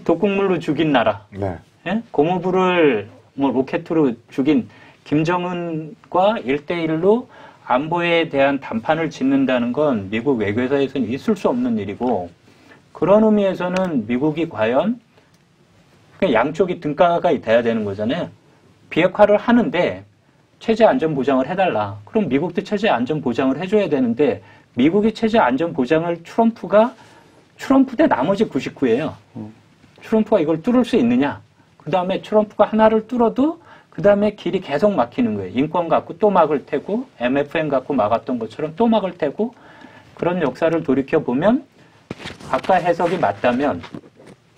Speaker 3: 독극물로 죽인 나라.
Speaker 1: 네.
Speaker 3: 네? 고모부를 뭐 로켓으로 죽인 김정은과 1대1로 안보에 대한 담판을 짓는다는 건 미국 외교사에서는 있을 수 없는 일이고 그런 의미에서는 미국이 과연 그냥 양쪽이 등가가 돼야 되는 거잖아요. 비핵화를 하는데 체제 안전 보장을 해달라. 그럼 미국도 체제 안전 보장을 해줘야 되는데 미국이 체제 안전 보장을 트럼프 대 나머지 99예요. 트럼프가 이걸 뚫을 수 있느냐. 그 다음에 트럼프가 하나를 뚫어도 그 다음에 길이 계속 막히는 거예요. 인권 갖고 또 막을 테고 MFN 갖고 막았던 것처럼 또 막을 테고 그런 역사를 돌이켜보면 아까 해석이 맞다면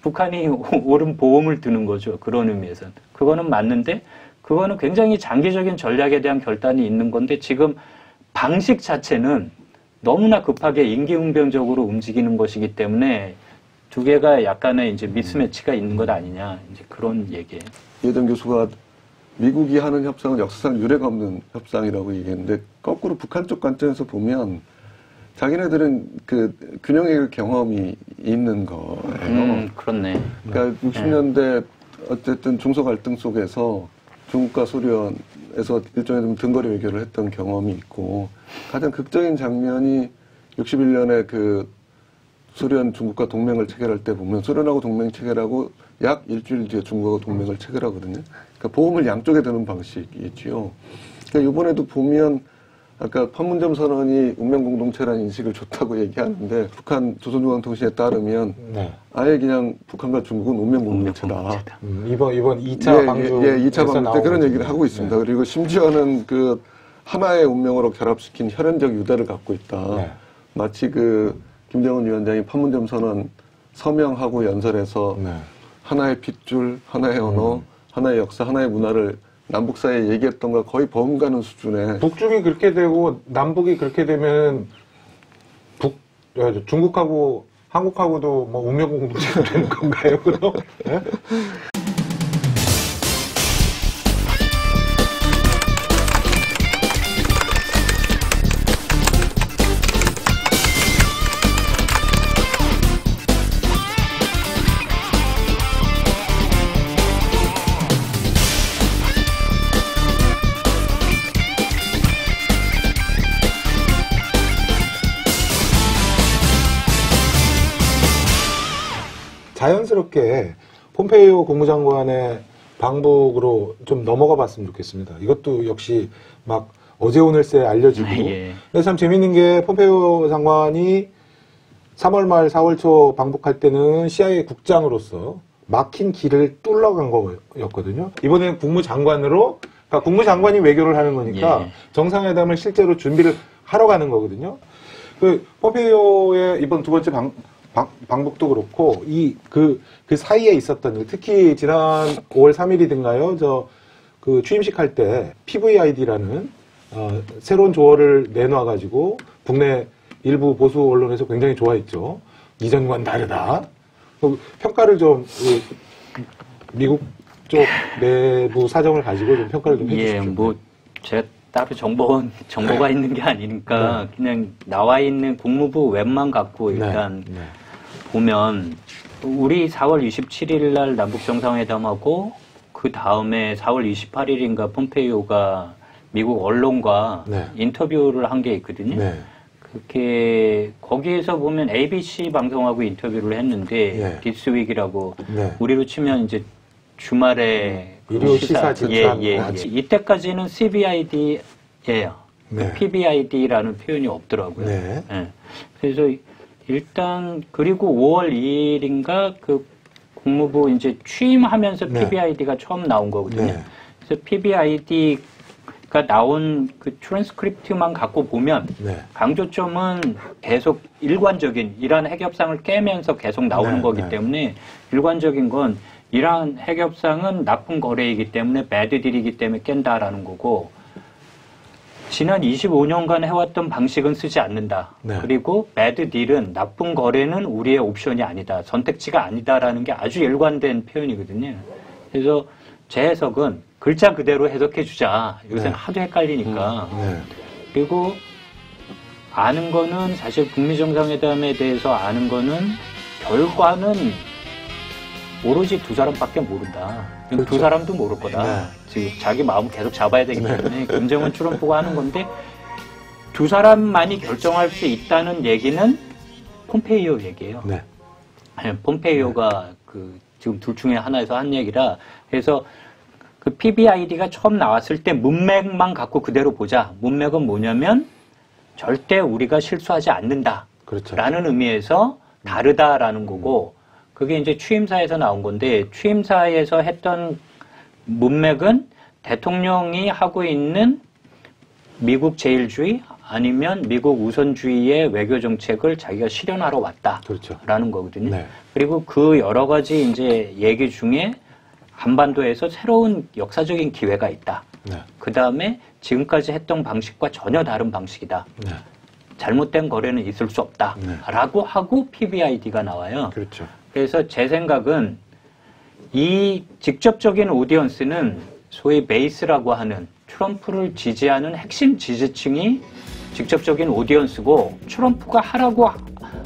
Speaker 3: 북한이 옳은 보험을 드는 거죠. 그런 의미에서는. 그거는 맞는데 그거는 굉장히 장기적인 전략에 대한 결단이 있는 건데 지금 방식 자체는 너무나 급하게 임기응변적으로 움직이는 것이기 때문에 두 개가 약간의 이제 미스매치가 있는 것 아니냐. 이제 그런 얘기예요.
Speaker 2: 이해정 교수가 미국이 하는 협상은 역사상 유례가 없는 협상이라고 얘기했는데 거꾸로 북한 쪽 관점에서 보면 자기네들은 그 균형의 경험이 있는 거예요.
Speaker 3: 그렇네.
Speaker 2: 그러니까 60년대 어쨌든 중소 갈등 속에서 중국과 소련에서 일종의 등거리 외교를 했던 경험이 있고 가장 극적인 장면이 61년에 그 소련 중국과 동맹을 체결할 때 보면 소련하고 동맹 체결하고 약 일주일 뒤에 중국하고 동맹을 체결하거든요. 그러니까 보험을 양쪽에 드는 방식이지요. 그러니까 이번에도 보면 아까 판문점 선언이 운명공동체라는 인식을 좋다고 얘기하는데 북한 조선중앙통신에 따르면
Speaker 1: 네.
Speaker 2: 아예 그냥 북한과 중국은 운명공동체다.
Speaker 1: 이번 2차 방주
Speaker 2: 2차 방주 때 그런 얘기를 하고 있습니다.
Speaker 1: 네.
Speaker 2: 그리고 심지어는 그 하나의 운명으로 결합시킨 혈연적 유대를 갖고 있다.
Speaker 1: 네.
Speaker 2: 마치 그 김정은 위원장이 판문점 선언 서명하고 연설에서
Speaker 1: 네.
Speaker 2: 하나의 핏줄, 하나의 언어, 하나의 역사, 하나의 문화를 남북 사이에 얘기했던 거 거의 버금가는 수준의
Speaker 1: 북중이 그렇게 되고 남북이 그렇게 되면 중국하고 한국하고도 뭐 운명공동체가 되는 건가요? 그럼? 네? 자연스럽게 폼페이오 국무장관의 방북으로 좀 넘어가 봤으면 좋겠습니다. 이것도 역시 막 어제 오늘 새 알려지고.
Speaker 3: 예.
Speaker 1: 근데 참 재밌는 게 폼페이오 장관이 3월 말 4월 초 방북할 때는 CIA 국장으로서 막힌 길을 뚫러간 거였거든요. 이번에는 국무장관으로, 그러니까 국무장관이 외교를 하는 거니까
Speaker 3: 예.
Speaker 1: 정상회담을 실제로 준비를 하러 가는 거거든요. 그 폼페이오의 이번 두 번째 방북도 그렇고 그 사이에 있었던 일, 특히 지난 5월 3일이든가요, 그 취임식 할 때 PVID라는 새로운 조어를 내놔가지고 국내 일부 보수 언론에서 굉장히 좋아했죠. 이전과는 다르다. 평가를 좀 미국 쪽 내부 사정을 가지고 좀 평가를 좀 해주십시오.
Speaker 3: 예, 뭐 제가 따로 정보가 있는 게 아니니까 그냥 나와 있는 국무부 웹만 갖고 일단 보면 우리 4월 27일 날 남북 정상회담하고 그 다음에 4월 28일인가 폼페이오가 미국 언론과 인터뷰를 한 게 있거든요. 그렇게 거기에서 보면 ABC 방송하고 인터뷰를 했는데 디스윅이라고 우리로 치면 이제 주말에
Speaker 1: 일요 시사
Speaker 3: 예. 이때까지는 CBID예요. PBID라는 표현이 없더라고요. 예. 그래서 일단 그리고 5월 2일인가 그 국무부 이제 취임하면서 PBID가 처음 나온 거거든요. 그래서 PBID가 나온 그 트랜스크립트만 갖고 보면 강조점은 계속 일관적인 이란 핵협상을 깨면서 계속 나오는 거기 때문에 일관적인 건 이란 핵협상은 나쁜 거래이기 때문에 배드딜이기 때문에 깬다라는 거고 지난 25년간 해왔던 방식은 쓰지 않는다. 그리고 배드딜은 나쁜 거래는 우리의 옵션이 아니다. 선택지가 아니다라는 게 아주 일관된 표현이거든요. 그래서 제 해석은 글자 그대로 해석해 주자. 요새는 하도 헷갈리니까. 그리고 아는 거는 사실 북미 정상회담에 대해서 아는 거는 결과는 오로지 두 사람밖에 모른다. 두 사람도 모를 거다. 지금 자기 마음 계속 잡아야 되기 때문에 김정은 트럼프가 하는 건데 두 사람만이 결정할 수 있다는 얘기는 폼페이오 얘기예요. 폼페이오가 지금 둘 중에 하나에서 한 얘기라. 그래서 그 PBID가 처음 나왔을 때 문맥만 갖고 그대로 보자. 문맥은 뭐냐면 절대 우리가 실수하지 않는다.
Speaker 1: 그렇죠.
Speaker 3: 라는 의미에서 다르다라는 거고, 그게 이제 취임사에서 나온 건데, 취임사에서 했던 문맥은 대통령이 하고 있는 미국 제일주의 아니면 미국 우선주의의 외교 정책을 자기가 실현하러 왔다라는
Speaker 1: 그렇죠.
Speaker 3: 거거든요.
Speaker 1: 네.
Speaker 3: 그리고 그 여러 가지 이제 얘기 중에 한반도에서 새로운 역사적인 기회가 있다.
Speaker 1: 네.
Speaker 3: 그 다음에 지금까지 했던 방식과 전혀 다른 방식이다.
Speaker 1: 네.
Speaker 3: 잘못된 거래는 있을 수 없다.
Speaker 1: 네.
Speaker 3: 라고 하고 PBID가 나와요.
Speaker 1: 그렇죠.
Speaker 3: 그래서 제 생각은 이 직접적인 오디언스는 소위 베이스라고 하는 트럼프를 지지하는 핵심 지지층이 직접적인 오디언스고, 트럼프가 하라고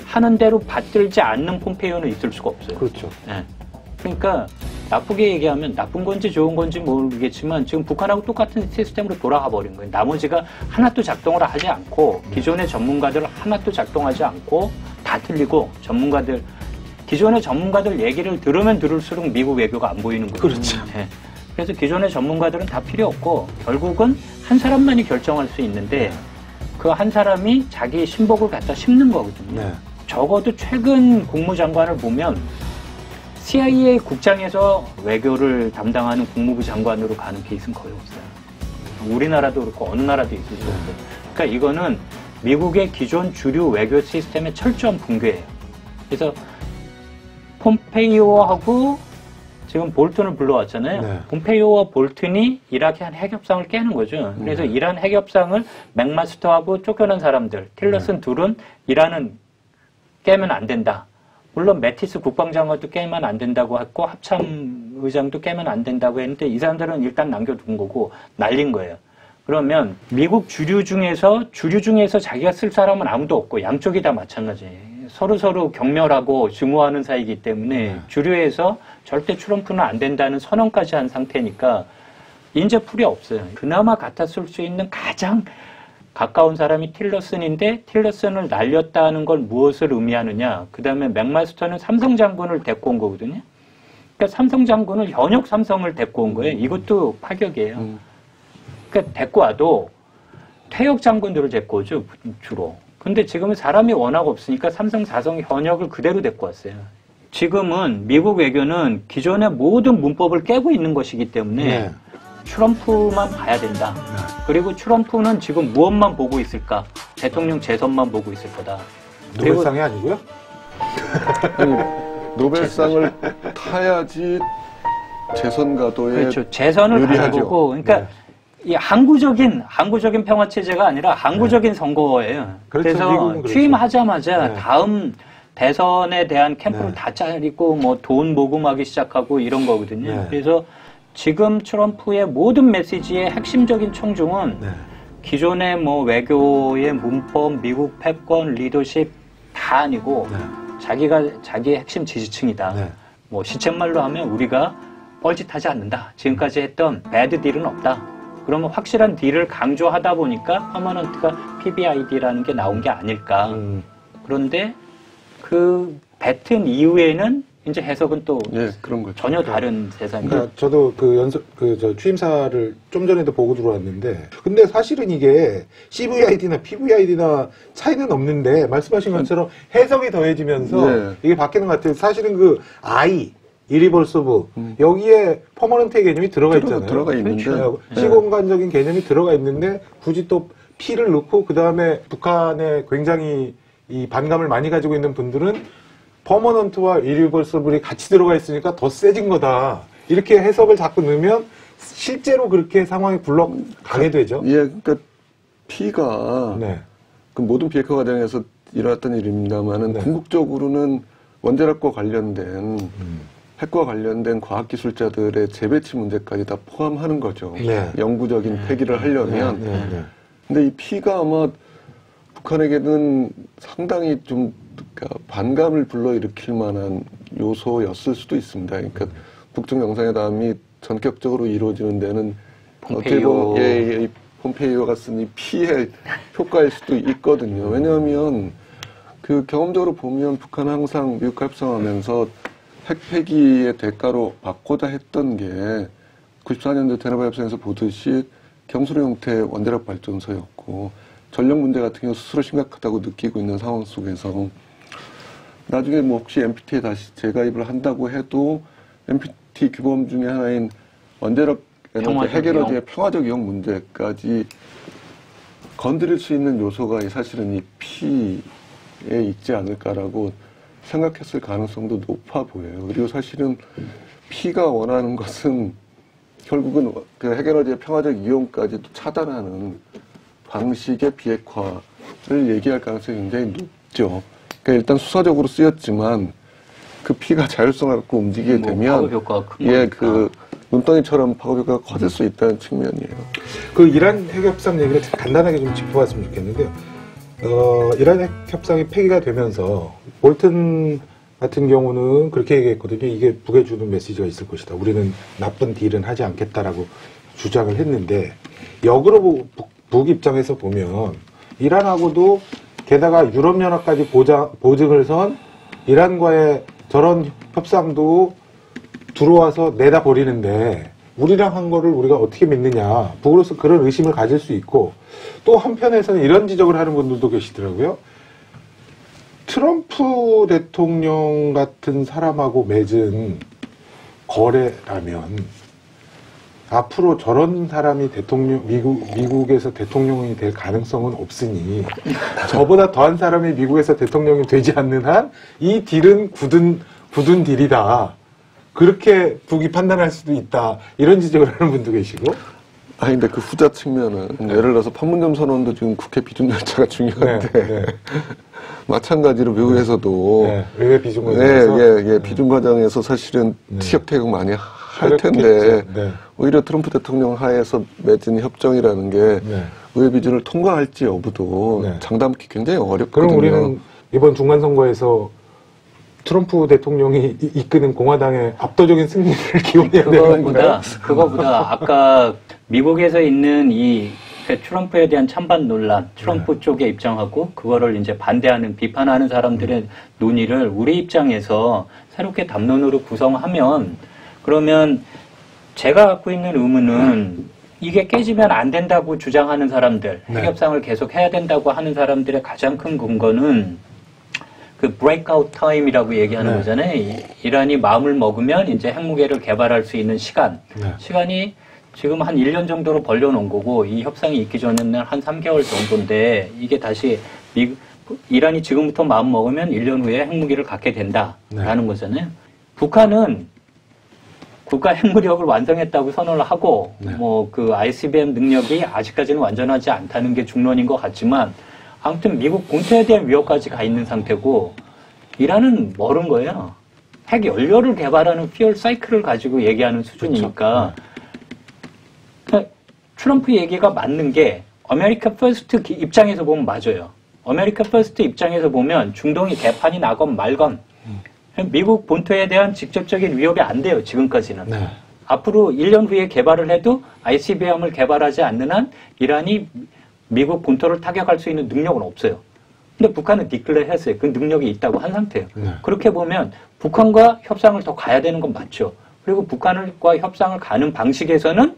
Speaker 3: 하는 대로 받들지 않는 폼페이오는 있을 수가 없어요.
Speaker 1: 그렇죠.
Speaker 3: 네. 그러니까 나쁘게 얘기하면 나쁜 건지 좋은 건지 모르겠지만 지금 북한하고 똑같은 시스템으로 돌아가 버린 거예요. 나머지가 하나도 작동을 하지 않고, 기존의 전문가들 하나도 작동하지 않고 다 틀리고, 기존의 전문가들 얘기를 들으면 들을수록 미국 외교가 안 보이는 거예요.
Speaker 1: 그렇죠.
Speaker 3: 네. 그래서 기존의 전문가들은 다 필요 없고 결국은 한 사람만이 결정할 수 있는데 그 한 사람이 자기 신복을 갖다 심는 거거든요.
Speaker 1: 네.
Speaker 3: 적어도 최근 국무장관을 보면 CIA 국장에서 외교를 담당하는 국무부 장관으로 가는 케이스는 거의 없어요. 우리나라도 그렇고 어느 나라도 있을 수 없어요. 그러니까 이거는 미국의 기존 주류 외교 시스템의 철저한 붕괴예요. 그래서 폼페이오하고 지금 볼튼을 불러왔잖아요.
Speaker 1: 네.
Speaker 3: 폼페이오와 볼튼이 이라크한 핵협상을 깨는 거죠. 그래서 이란 핵협상을 맥마스터하고 쫓겨난 사람들, 틸러슨 둘은 이란은 깨면 안 된다. 물론 매티스 국방장관도 깨면 안 된다고 했고 합참 의장도 깨면 안 된다고 했는데 이 사람들은 일단 남겨둔 거고 날린 거예요. 그러면 미국 주류 중에서 자기가 쓸 사람은 아무도 없고 양쪽이 다 마찬가지예요. 서로 경멸하고 증오하는 사이이기 때문에 주류에서 절대 트럼프는 안 된다는 선언까지 한 상태니까 이제 풀이 없어요. 그나마 갖다 쓸 수 있는 가장 가까운 사람이 틸러슨인데 틸러슨을 날렸다는 걸 무엇을 의미하느냐. 그 다음에 맥마스터는 삼성 장군을 데리고 온 거거든요. 그러니까 삼성 장군을 현역 삼성을 데리고 온 거예요. 이것도 파격이에요. 그러니까 데리고 와도 퇴역 장군들을 데리고 오죠, 주로. 근데 지금은 사람이 워낙 없으니까 삼성, 사성 현역을 그대로 데리고 왔어요. 지금은 미국 외교는 기존의 모든 문법을 깨고 있는 것이기 때문에
Speaker 1: 네.
Speaker 3: 트럼프만 봐야 된다. 그리고 트럼프는 지금 무엇만 보고 있을까? 대통령 재선만 보고 있을 거다.
Speaker 1: 노벨상이 아니고요?
Speaker 2: 아니, 노벨상을 타야지 재선 가도에
Speaker 3: 그렇죠. 재선을
Speaker 2: 유리하죠.
Speaker 3: 가보고, 그러니까
Speaker 1: 네.
Speaker 3: 이 항구적인 평화 체제가 아니라 항구적인 선거예요.
Speaker 1: 그렇죠.
Speaker 3: 그래서
Speaker 1: 미국은 그렇죠.
Speaker 3: 취임하자마자
Speaker 1: 네.
Speaker 3: 다음 대선에 대한 캠프를
Speaker 1: 네.
Speaker 3: 다 짜리고 뭐 돈 모금하기 시작하고 이런 거거든요.
Speaker 1: 네.
Speaker 3: 그래서 지금 트럼프의 모든 메시지의 핵심적인 청중은
Speaker 1: 네.
Speaker 3: 기존의 뭐 외교의 문법, 미국 패권, 리더십 다 아니고
Speaker 1: 네.
Speaker 3: 자기의 핵심 지지층이다.
Speaker 1: 네.
Speaker 3: 뭐 시쳇말로 하면 우리가 뻘짓하지 않는다. 지금까지 했던 배드 딜은 없다. 그러면 확실한 딜을 강조하다 보니까 퍼머넌트가 PBID라는 게 나온 게 아닐까. 그런데 그 뱉은 이후에는 이제 해석은 또
Speaker 2: 예, 그런 거죠.
Speaker 3: 전혀 다른 세상이에요.
Speaker 1: 그러니까 저도 저 취임사를 좀 전에도 보고 들어왔는데, 근데 사실은 이게 CVID나 PVID나 차이는 없는데, 말씀하신 것처럼 해석이 더해지면서
Speaker 2: 네.
Speaker 1: 이게 바뀌는 것 같아요. 사실은 이리버서브 여기에 퍼머넌트의 개념이 들어가 있잖아요.
Speaker 2: 들어가 있는데.
Speaker 1: 그렇죠. 시공간적인 개념이 들어가 있는데 굳이 또 P를 넣고 그 다음에 북한에 굉장히 이 반감을 많이 가지고 있는 분들은 퍼머넌트와 이리버서블이 같이 들어가 있으니까 더 세진 거다. 이렇게 해석을 자꾸 넣으면 실제로 그렇게 상황이 굴러가게 되죠.
Speaker 2: 예, 그러니까 P가
Speaker 1: 네.
Speaker 2: 그 모든 비핵화 과정에서 일어났던 일입니다만은
Speaker 1: 네.
Speaker 2: 궁극적으로는 원자력과 관련된 핵과 관련된 과학기술자들의 재배치 문제까지 다 포함하는 거죠.
Speaker 1: 네.
Speaker 2: 영구적인 폐기를 하려면.
Speaker 1: 네.
Speaker 2: 근데 이 P가 아마 북한에게는 상당히 좀 그러니까 반감을 불러일으킬 만한 요소였을 수도 있습니다. 그러니까 북중 정상회담이 전격적으로 이루어지는 데는 어떻게 보면 이 폼페이오가 쓴 이 P의 효과일 수도 있거든요. 왜냐하면 그 경험적으로 보면 북한은 항상 미국과 협상하면서 핵 폐기의 대가로 받고자 했던 게 94년도 대나바 협상에서 보듯이 경수로 형태의 원자력 발전소였고 전력 문제 같은 경우 스스로 심각하다고 느끼고 있는 상황 속에서 나중에 뭐 혹시 NPT에 다시 재가입을 한다고 해도 NPT 규범 중에 하나인 원자력 에너지 핵에너지의 평화적 이용 문제까지 건드릴 수 있는 요소가 사실은 이 피에 있지 않을까라고 생각했을 가능성도 높아 보여요. 그리고 사실은 피가 원하는 것은 결국은 그 핵에너지의 평화적 이용까지도 차단하는 방식의 비핵화를 얘기할 가능성이 굉장히 높죠. 그러니까 일단 수사적으로 쓰였지만 그 피가 자율성을 갖고 움직이게 되면 그 눈덩이처럼 파급 효과가 커질 수 있다는 측면이에요.
Speaker 4: 그 이란 핵협상 얘기를 간단하게 좀 짚어봤으면 좋겠는데요. 이란 핵협상이 폐기가 되면서 볼튼 같은 경우는 그렇게 얘기했거든요. 이게 북에 주는 메시지가 있을 것이다. 우리는 나쁜 딜은 하지 않겠다라고 주장을 했는데 역으로 북 입장에서 보면 이란하고도 게다가 유럽연합까지 보증을 선 이란과의 저런 협상도 들어와서 내다 버리는데 우리랑 한 거를 우리가 어떻게 믿느냐. 북으로서 그런 의심을 가질 수 있고 또 한편에서는 이런 지적을 하는 분들도 계시더라고요. 트럼프 대통령 같은 사람하고 맺은 거래라면 앞으로 저런 사람이 미국에서 대통령이 될 가능성은 없으니 저보다 더한 사람이 미국에서 대통령이 되지 않는 한 이 딜은 굳은 딜이다. 그렇게 북이 판단할 수도 있다. 이런 지적을 하는 분도 계시고.
Speaker 2: 근데 그 후자 측면은 예를 들어서 판문점 선언도 지금 국회 비준 절차가 중요한데 마찬가지로 미국에서도
Speaker 4: 의회 비준 과정에서
Speaker 2: 비준 과정에서 사실은 티격태격 많이 할 텐데 오히려 트럼프 대통령 하에서 맺은 협정이라는 게 의회 비준을 통과할지 여부도 장담하기 굉장히 어렵거든요.
Speaker 4: 그럼 우리는 이번 중간선거에서 트럼프 대통령이 이끄는 공화당의 압도적인 승리를 기원해야 되는 건가요?
Speaker 3: 그거보다 아까 미국에서 있는 이 트럼프에 대한 찬반 논란, 트럼프 쪽의 입장하고 그거를 이제 반대하는, 비판하는 사람들의 논의를 우리 입장에서 새롭게 담론으로 구성하면 그러면 제가 갖고 있는 의문은 이게 깨지면 안 된다고 주장하는 사람들, 핵협상을 계속 해야 된다고 하는 사람들의 가장 큰 근거는 그 브레이크아웃 타임이라고 얘기하는 거잖아요. 이란이 마음을 먹으면 이제 핵무기를 개발할 수 있는 시간. 시간이 지금 한 1년 정도로 벌려놓은 거고 이 협상이 있기 전에는 한 3개월 정도인데 이게 다시 이란이 지금부터 마음 먹으면 1년 후에 핵무기를 갖게 된다라는 거잖아요. 북한은 국가 핵무력을 완성했다고 선언을 하고 뭐 그 ICBM 능력이 아직까지는 완전하지 않다는 게 중론인 것 같지만 아무튼 미국 본토에 대한 위협까지 가 있는 상태고 이란은 멀은 거예요. 핵 연료를 개발하는 퓨얼 사이클을 가지고 얘기하는 수준이니까 그러니까 트럼프 얘기가 맞는 게 아메리카 퍼스트 입장에서 보면 맞아요. 아메리카 퍼스트 입장에서 보면 중동이 개판이 나건 말건 미국 본토에 대한 직접적인 위협이 안 돼요. 지금까지는. 앞으로 1년 후에 개발을 해도 ICBM을 개발하지 않는 한 이란이 미국 본토를 타격할 수 있는 능력은 없어요. 근데 북한은 디클레어 했어요. 그 능력이 있다고 한 상태예요. 그렇게 보면 북한과 협상을 더 가야 되는 건 맞죠. 그리고 북한과 협상을 가는 방식에서는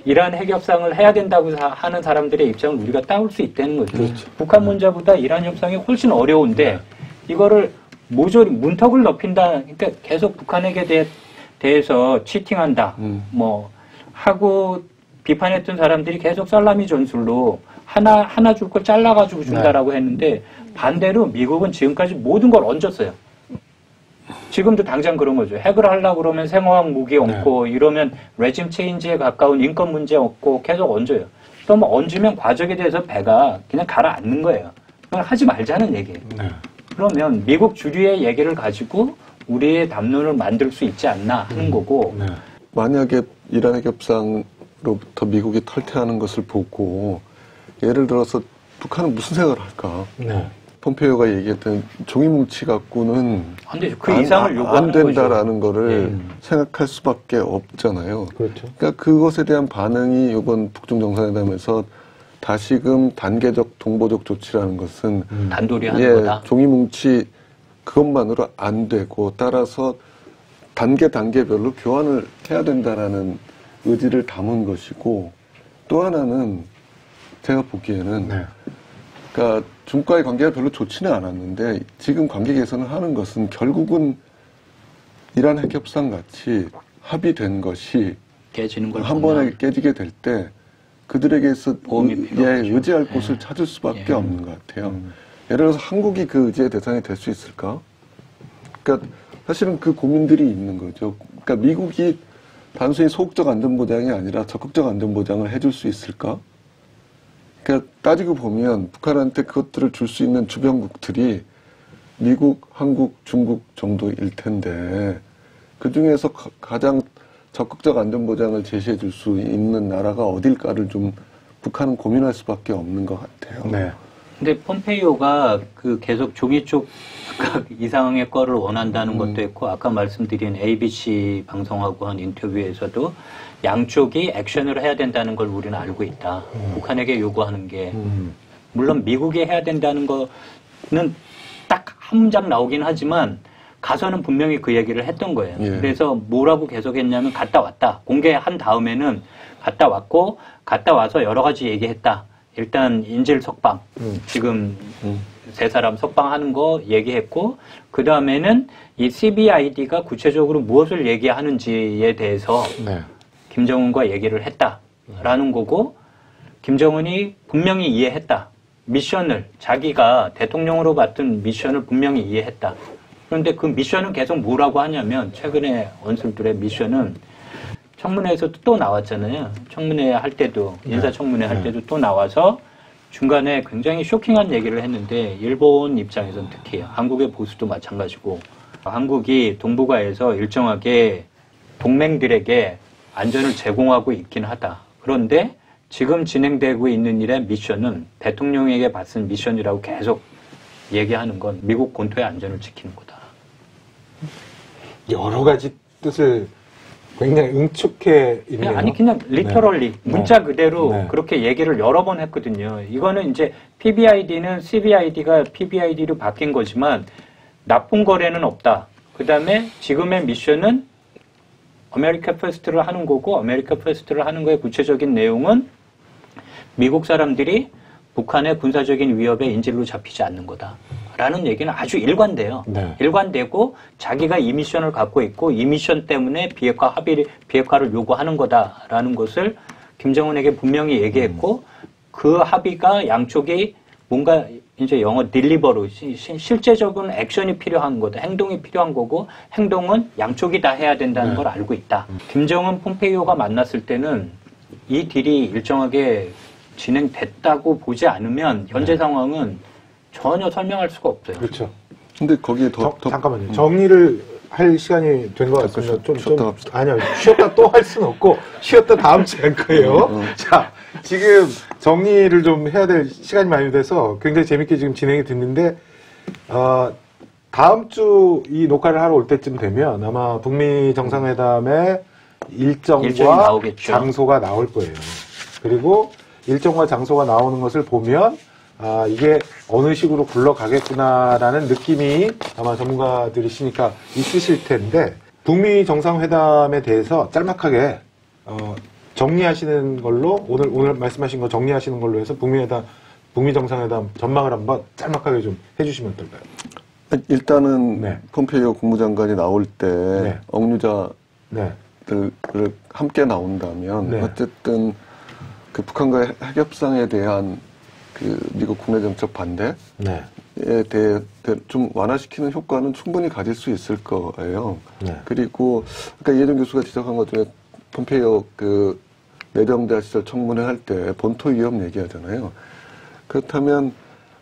Speaker 3: 이란 핵협상을 해야 된다고 하는 사람들의 입장을 우리가 따올 수 있다는 거죠. 그렇죠. 북한 문제보다 이란 협상이 훨씬 어려운데 이거를 모조리 문턱을 높인다. 그러니까 계속 북한에게 대해서 치팅한다. 뭐 하고 비판했던 사람들이 계속 살라미 전술로 하나 줄 걸 잘라가지고 준다라고 했는데 반대로 미국은 지금까지 모든 걸 얹었어요. 지금도 당장 그런 거죠. 핵을 하려고 그러면 생화학 무기 얹고 이러면 레짐 체인지에 가까운 인권 문제 얹고 계속 얹어요. 그럼 얹으면 과정에 대해서 배가 그냥 가라앉는 거예요. 그걸 하지 말자는 얘기예요. 그러면 미국 주류의 얘기를 가지고 우리의 담론을 만들 수 있지 않나 하는 거고
Speaker 2: 만약에 이란 핵협상으로부터 미국이 탈퇴하는 것을 보고 예를 들어서 북한은 무슨 생각을 할까? 폼페이오가 얘기했던 종이 뭉치 갖고는
Speaker 3: 그 이상을
Speaker 2: 안 된다라는 거를 생각할 수밖에 없잖아요.
Speaker 4: 그렇죠.
Speaker 2: 그러니까 그것에 대한 반응이 이번 북중 정상회담에서 다시금 단계적 동보적 조치라는 것은
Speaker 3: 단돌이 하는 거다.
Speaker 2: 종이 뭉치 그것만으로 안 되고 따라서 단계별로 교환을 해야 된다라는 의지를 담은 것이고 또 하나는 제가 보기에는
Speaker 4: 네.
Speaker 2: 그러니까 중국과의 관계가 별로 좋지는 않았는데 지금 관계 개선을 하는 것은 결국은 이란 핵협상 같이 합의된 것이
Speaker 3: 깨지는 걸
Speaker 2: 한
Speaker 3: 보면
Speaker 2: 번에 깨지게 될 때 그들에게서
Speaker 3: 보험이 필요 없죠.
Speaker 2: 의지할
Speaker 3: 예.
Speaker 2: 곳을 찾을 수밖에
Speaker 3: 예.
Speaker 2: 없는 것 같아요. 예를 들어서 한국이 그 의지의 대상이 될 수 있을까? 그러니까 사실은 그 고민들이 있는 거죠. 그러니까 미국이 단순히 소극적 안전보장이 아니라 적극적 안전보장을 해줄 수 있을까? 그러니까 따지고 보면 북한한테 그것들을 줄 수 있는 주변국들이 미국, 한국, 중국 정도일 텐데 그 중에서 가장 적극적 안전보장을 제시해 줄 수 있는 나라가 어딜까를 좀 북한은 고민할 수밖에 없는 것 같아요.
Speaker 4: 네.
Speaker 3: 근데 폼페이오가 그 계속 조기 쪽 이상의 거를 원한다는 것도 있고 아까 말씀드린 ABC 방송하고 한 인터뷰에서도 양쪽이 액션을 해야 된다는 걸 우리는 알고 있다. 북한에게 요구하는 게 물론 미국이 해야 된다는 거는 딱 한 문장 나오긴 하지만 가서는 분명히 그 얘기를 했던 거예요.
Speaker 2: 예.
Speaker 3: 그래서 뭐라고 계속 했냐면 갔다 왔다. 공개한 다음에는 갔다 왔고 갔다 와서 여러 가지 얘기했다. 일단 인질 석방 지금 세 사람 석방하는 거 얘기했고 그 다음에는 이 CBID가 구체적으로 무엇을 얘기하는지에 대해서
Speaker 4: 네.
Speaker 3: 김정은과 얘기를 했다라는 거고 김정은이 분명히 이해했다. 미션을 자기가 대통령으로 맡은 미션을 분명히 이해했다. 그런데 그 미션은 계속 뭐라고 하냐면 최근에 언슬들의 미션은 청문회에서도 또 나왔잖아요. 청문회 할 때도 인사청문회 할 때도 또 나와서 중간에 굉장히 쇼킹한 얘기를 했는데 일본 입장에서는 특히 한국의 보수도 마찬가지고 한국이 동북아에서 일정하게 동맹들에게 안전을 제공하고 있긴 하다. 그런데 지금 진행되고 있는 일의 미션은 대통령에게 받은 미션이라고 계속 얘기하는 건 미국 본토의 안전을 지키는 거다.
Speaker 4: 여러 가지 뜻을 굉장히 응축해 있네요.
Speaker 3: 아니 그냥 리터럴리
Speaker 4: 네.
Speaker 3: 문자 그대로
Speaker 4: 네.
Speaker 3: 그렇게 얘기를 여러 번 했거든요. 이거는 이제 PBID는 CBID가 PBID로 바뀐 거지만 나쁜 거래는 없다. 그 다음에 지금의 미션은 아메리카 퍼스트를 하는 거고 아메리카 퍼스트를 하는 거의 구체적인 내용은 미국 사람들이 북한의 군사적인 위협에 인질로 잡히지 않는 거다. 라는 얘기는 아주 일관돼요.
Speaker 4: 네.
Speaker 3: 일관되고 자기가 이 미션을 갖고 있고 이 미션 때문에 비핵화를 요구하는 거다라는 것을 김정은에게 분명히 얘기했고 그 합의가 양쪽이 뭔가 이제 영어 딜리버로 실제적인 액션이 필요한 거다. 행동이 필요한 거고 행동은 양쪽이 다 해야 된다는 걸 알고 있다. 김정은 폼페이오가 만났을 때는 이 딜이 일정하게 진행됐다고 보지 않으면 현재 상황은 전혀 설명할 수가 없어요.
Speaker 4: 그렇죠.
Speaker 2: 근데 거기에
Speaker 4: 잠깐만요. 정리를 할 시간이 된 것 같습니다.
Speaker 2: 쉬었다 합시다.
Speaker 4: 아니요. 쉬었다 또 할 수는 없고, 쉬었다 다음 주에 할 거예요. 자, 지금 정리를 좀 해야 될 시간이 많이 돼서 굉장히 재밌게 지금 진행이 됐는데, 다음 주 이 녹화를 하러 올 때쯤 되면 아마 북미 정상회담의
Speaker 3: 일정이
Speaker 4: 일정과
Speaker 3: 나오겠죠.
Speaker 4: 장소가 나올 거예요. 그리고 일정과 장소가 나오는 것을 보면 이게 어느 식으로 굴러가겠구나라는 느낌이 아마 전문가들이시니까 있으실 텐데 북미 정상회담에 대해서 짤막하게 정리하시는 걸로 오늘 말씀하신 거 정리하시는 걸로 해서 북미 정상회담 전망을 한번 짤막하게 좀 해주시면 어떨까요?
Speaker 2: 일단은
Speaker 4: 네.
Speaker 2: 폼페이오 국무장관이 나올 때
Speaker 4: 네.
Speaker 2: 억류자들을
Speaker 4: 네.
Speaker 2: 함께 나온다면
Speaker 4: 네.
Speaker 2: 어쨌든 그 북한과의 핵협상에 대한 그 미국 국내 정책 반대에
Speaker 4: 네.
Speaker 2: 대해 좀 완화시키는 효과는 충분히 가질 수 있을 거예요.
Speaker 4: 네.
Speaker 2: 그리고 아까 이혜정 교수가 지적한 것 중에 폼페이오 그 내정자 시절 청문회 할 때 본토 위협 얘기하잖아요. 그렇다면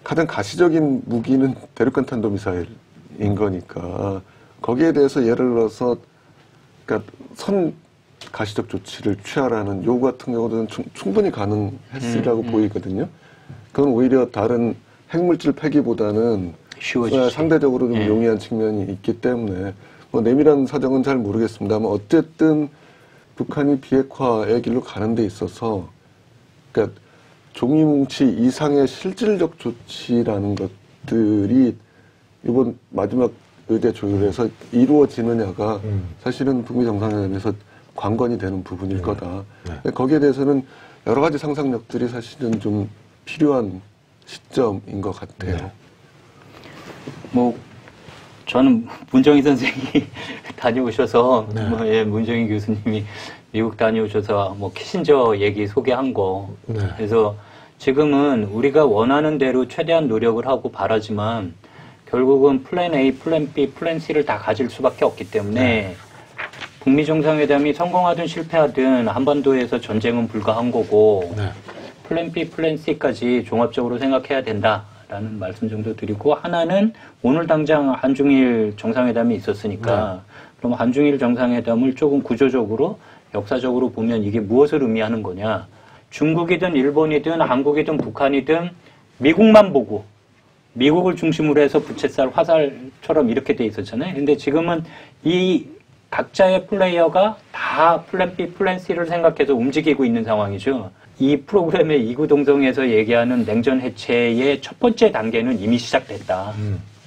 Speaker 2: 가장 가시적인 무기는 대륙간 탄도 미사일인 거니까 거기에 대해서 예를 들어서 그러니까 선 가시적 조치를 취하라는 요구 같은 경우는 충분히 가능했으리라고 보이거든요. 그건 오히려 다른 핵물질 폐기보다는
Speaker 3: 쉬워지죠.
Speaker 2: 상대적으로 좀
Speaker 3: 예.
Speaker 2: 용이한 측면이 있기 때문에 뭐 내밀한 사정은 잘 모르겠습니다만 어쨌든 북한이 비핵화의 길로 가는 데 있어서 그러니까 종이뭉치 이상의 실질적 조치라는 것들이 이번 마지막 의대 조율에서 이루어지느냐가 사실은 북미 정상회담에서 관건이 되는 부분일 거다. 근데 거기에 대해서는 여러 가지 상상력들이 사실은 좀 필요한 시점인 것 같아요.
Speaker 3: 뭐 저는 문정희 선생이 다녀오셔서 문정희 교수님이 미국 다녀오셔서 뭐 키신저 얘기 소개한 거. 그래서 지금은 우리가 원하는 대로 최대한 노력을 하고 바라지만 결국은 플랜 A, 플랜 B, 플랜 C를 다 가질 수밖에 없기 때문에 북미 정상회담이 성공하든 실패하든 한반도에서 전쟁은 불가한 거고 플랜 B, 플랜 C까지 종합적으로 생각해야 된다라는 말씀 정도 드리고, 하나는 오늘 당장 한중일 정상회담이 있었으니까 그럼 한중일 정상회담을 조금 구조적으로 역사적으로 보면 이게 무엇을 의미하는 거냐. 중국이든 일본이든 한국이든 북한이든 미국만 보고 미국을 중심으로 해서 부채살, 화살처럼 이렇게 돼 있었잖아요. 근데 지금은 이 각자의 플레이어가 다 플랜 B, 플랜 C를 생각해서 움직이고 있는 상황이죠. 이 프로그램의 이구동성에서 얘기하는 냉전 해체의 첫 번째 단계는 이미 시작됐다.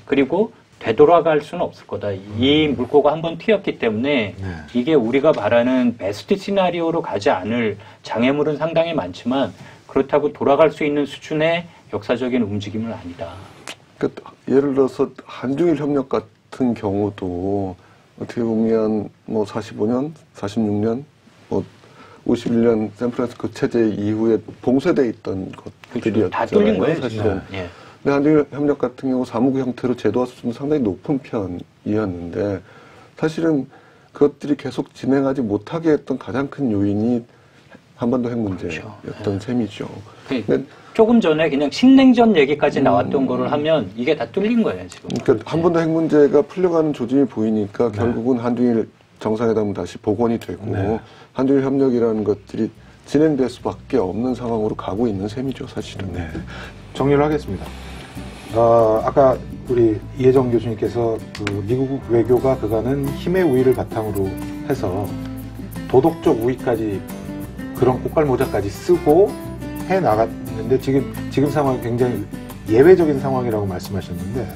Speaker 3: 그리고 되돌아갈 수는 없을 거다. 이 물꼬가 한번 튀었기 때문에 이게 우리가 바라는 베스트 시나리오로 가지 않을 장애물은 상당히 많지만 그렇다고 돌아갈 수 있는 수준의 역사적인 움직임은 아니다.
Speaker 2: 그러니까 예를 들어서 한중일 협력 같은 경우도 어떻게 보면 뭐 45년, 46년, 뭐 51년 샌프란시스코 체제 이후에 봉쇄돼 있던 것들이었잖아요.
Speaker 3: 다 뚫린 거예요,
Speaker 2: 사실은. 근데 한중일 협력 같은 경우 사무국 형태로 제도화 수준은 상당히 높은 편이었는데 사실은 그것들이 계속 진행하지 못하게 했던 가장 큰 요인이 한반도 핵 문제였던 셈이죠.
Speaker 3: 근데 조금 전에 그냥 신냉전 얘기까지 나왔던 거를 하면 이게 다 뚫린 거예요, 지금.
Speaker 2: 그러니까 한반도 핵 문제가 풀려가는 조짐이 보이니까 결국은 한중일 정상회담은 다시 복원이 되고 한중일 협력이라는 것들이 진행될 수밖에 없는 상황으로 가고 있는 셈이죠, 사실은.
Speaker 4: 정리를 하겠습니다. 아까 우리 이혜정 교수님께서 그 미국 외교가 그간은 힘의 우위를 바탕으로 해서 도덕적 우위까지 그런 꽃갈모자까지 쓰고 해 나갔는데 지금 상황이 굉장히 예외적인 상황이라고 말씀하셨는데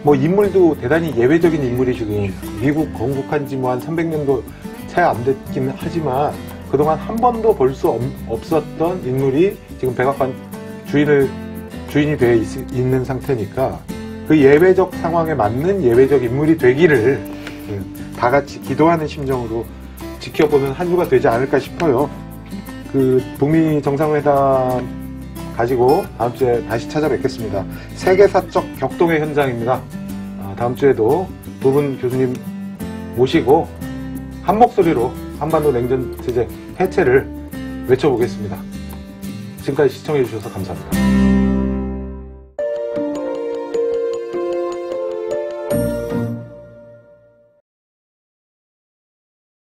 Speaker 4: 뭐 인물도 대단히 예외적인 인물이 지금 미국 건국한 지 뭐 한 300년도 채 안 됐긴 하지만 그동안 한 번도 볼 수 없었던 인물이 지금 백악관 주인이 되어 있는 상태니까 그 예외적 상황에 맞는 예외적 인물이 되기를 다 같이 기도하는 심정으로 지켜보는 한 주가 되지 않을까 싶어요. 그 북미 정상회담 가지고 다음 주에 다시 찾아뵙겠습니다. 세계사적 격동의 현장입니다. 다음 주에도 두 분 교수님 모시고 한 목소리로 한반도 냉전 체제 해체를 외쳐보겠습니다. 지금까지 시청해 주셔서 감사합니다.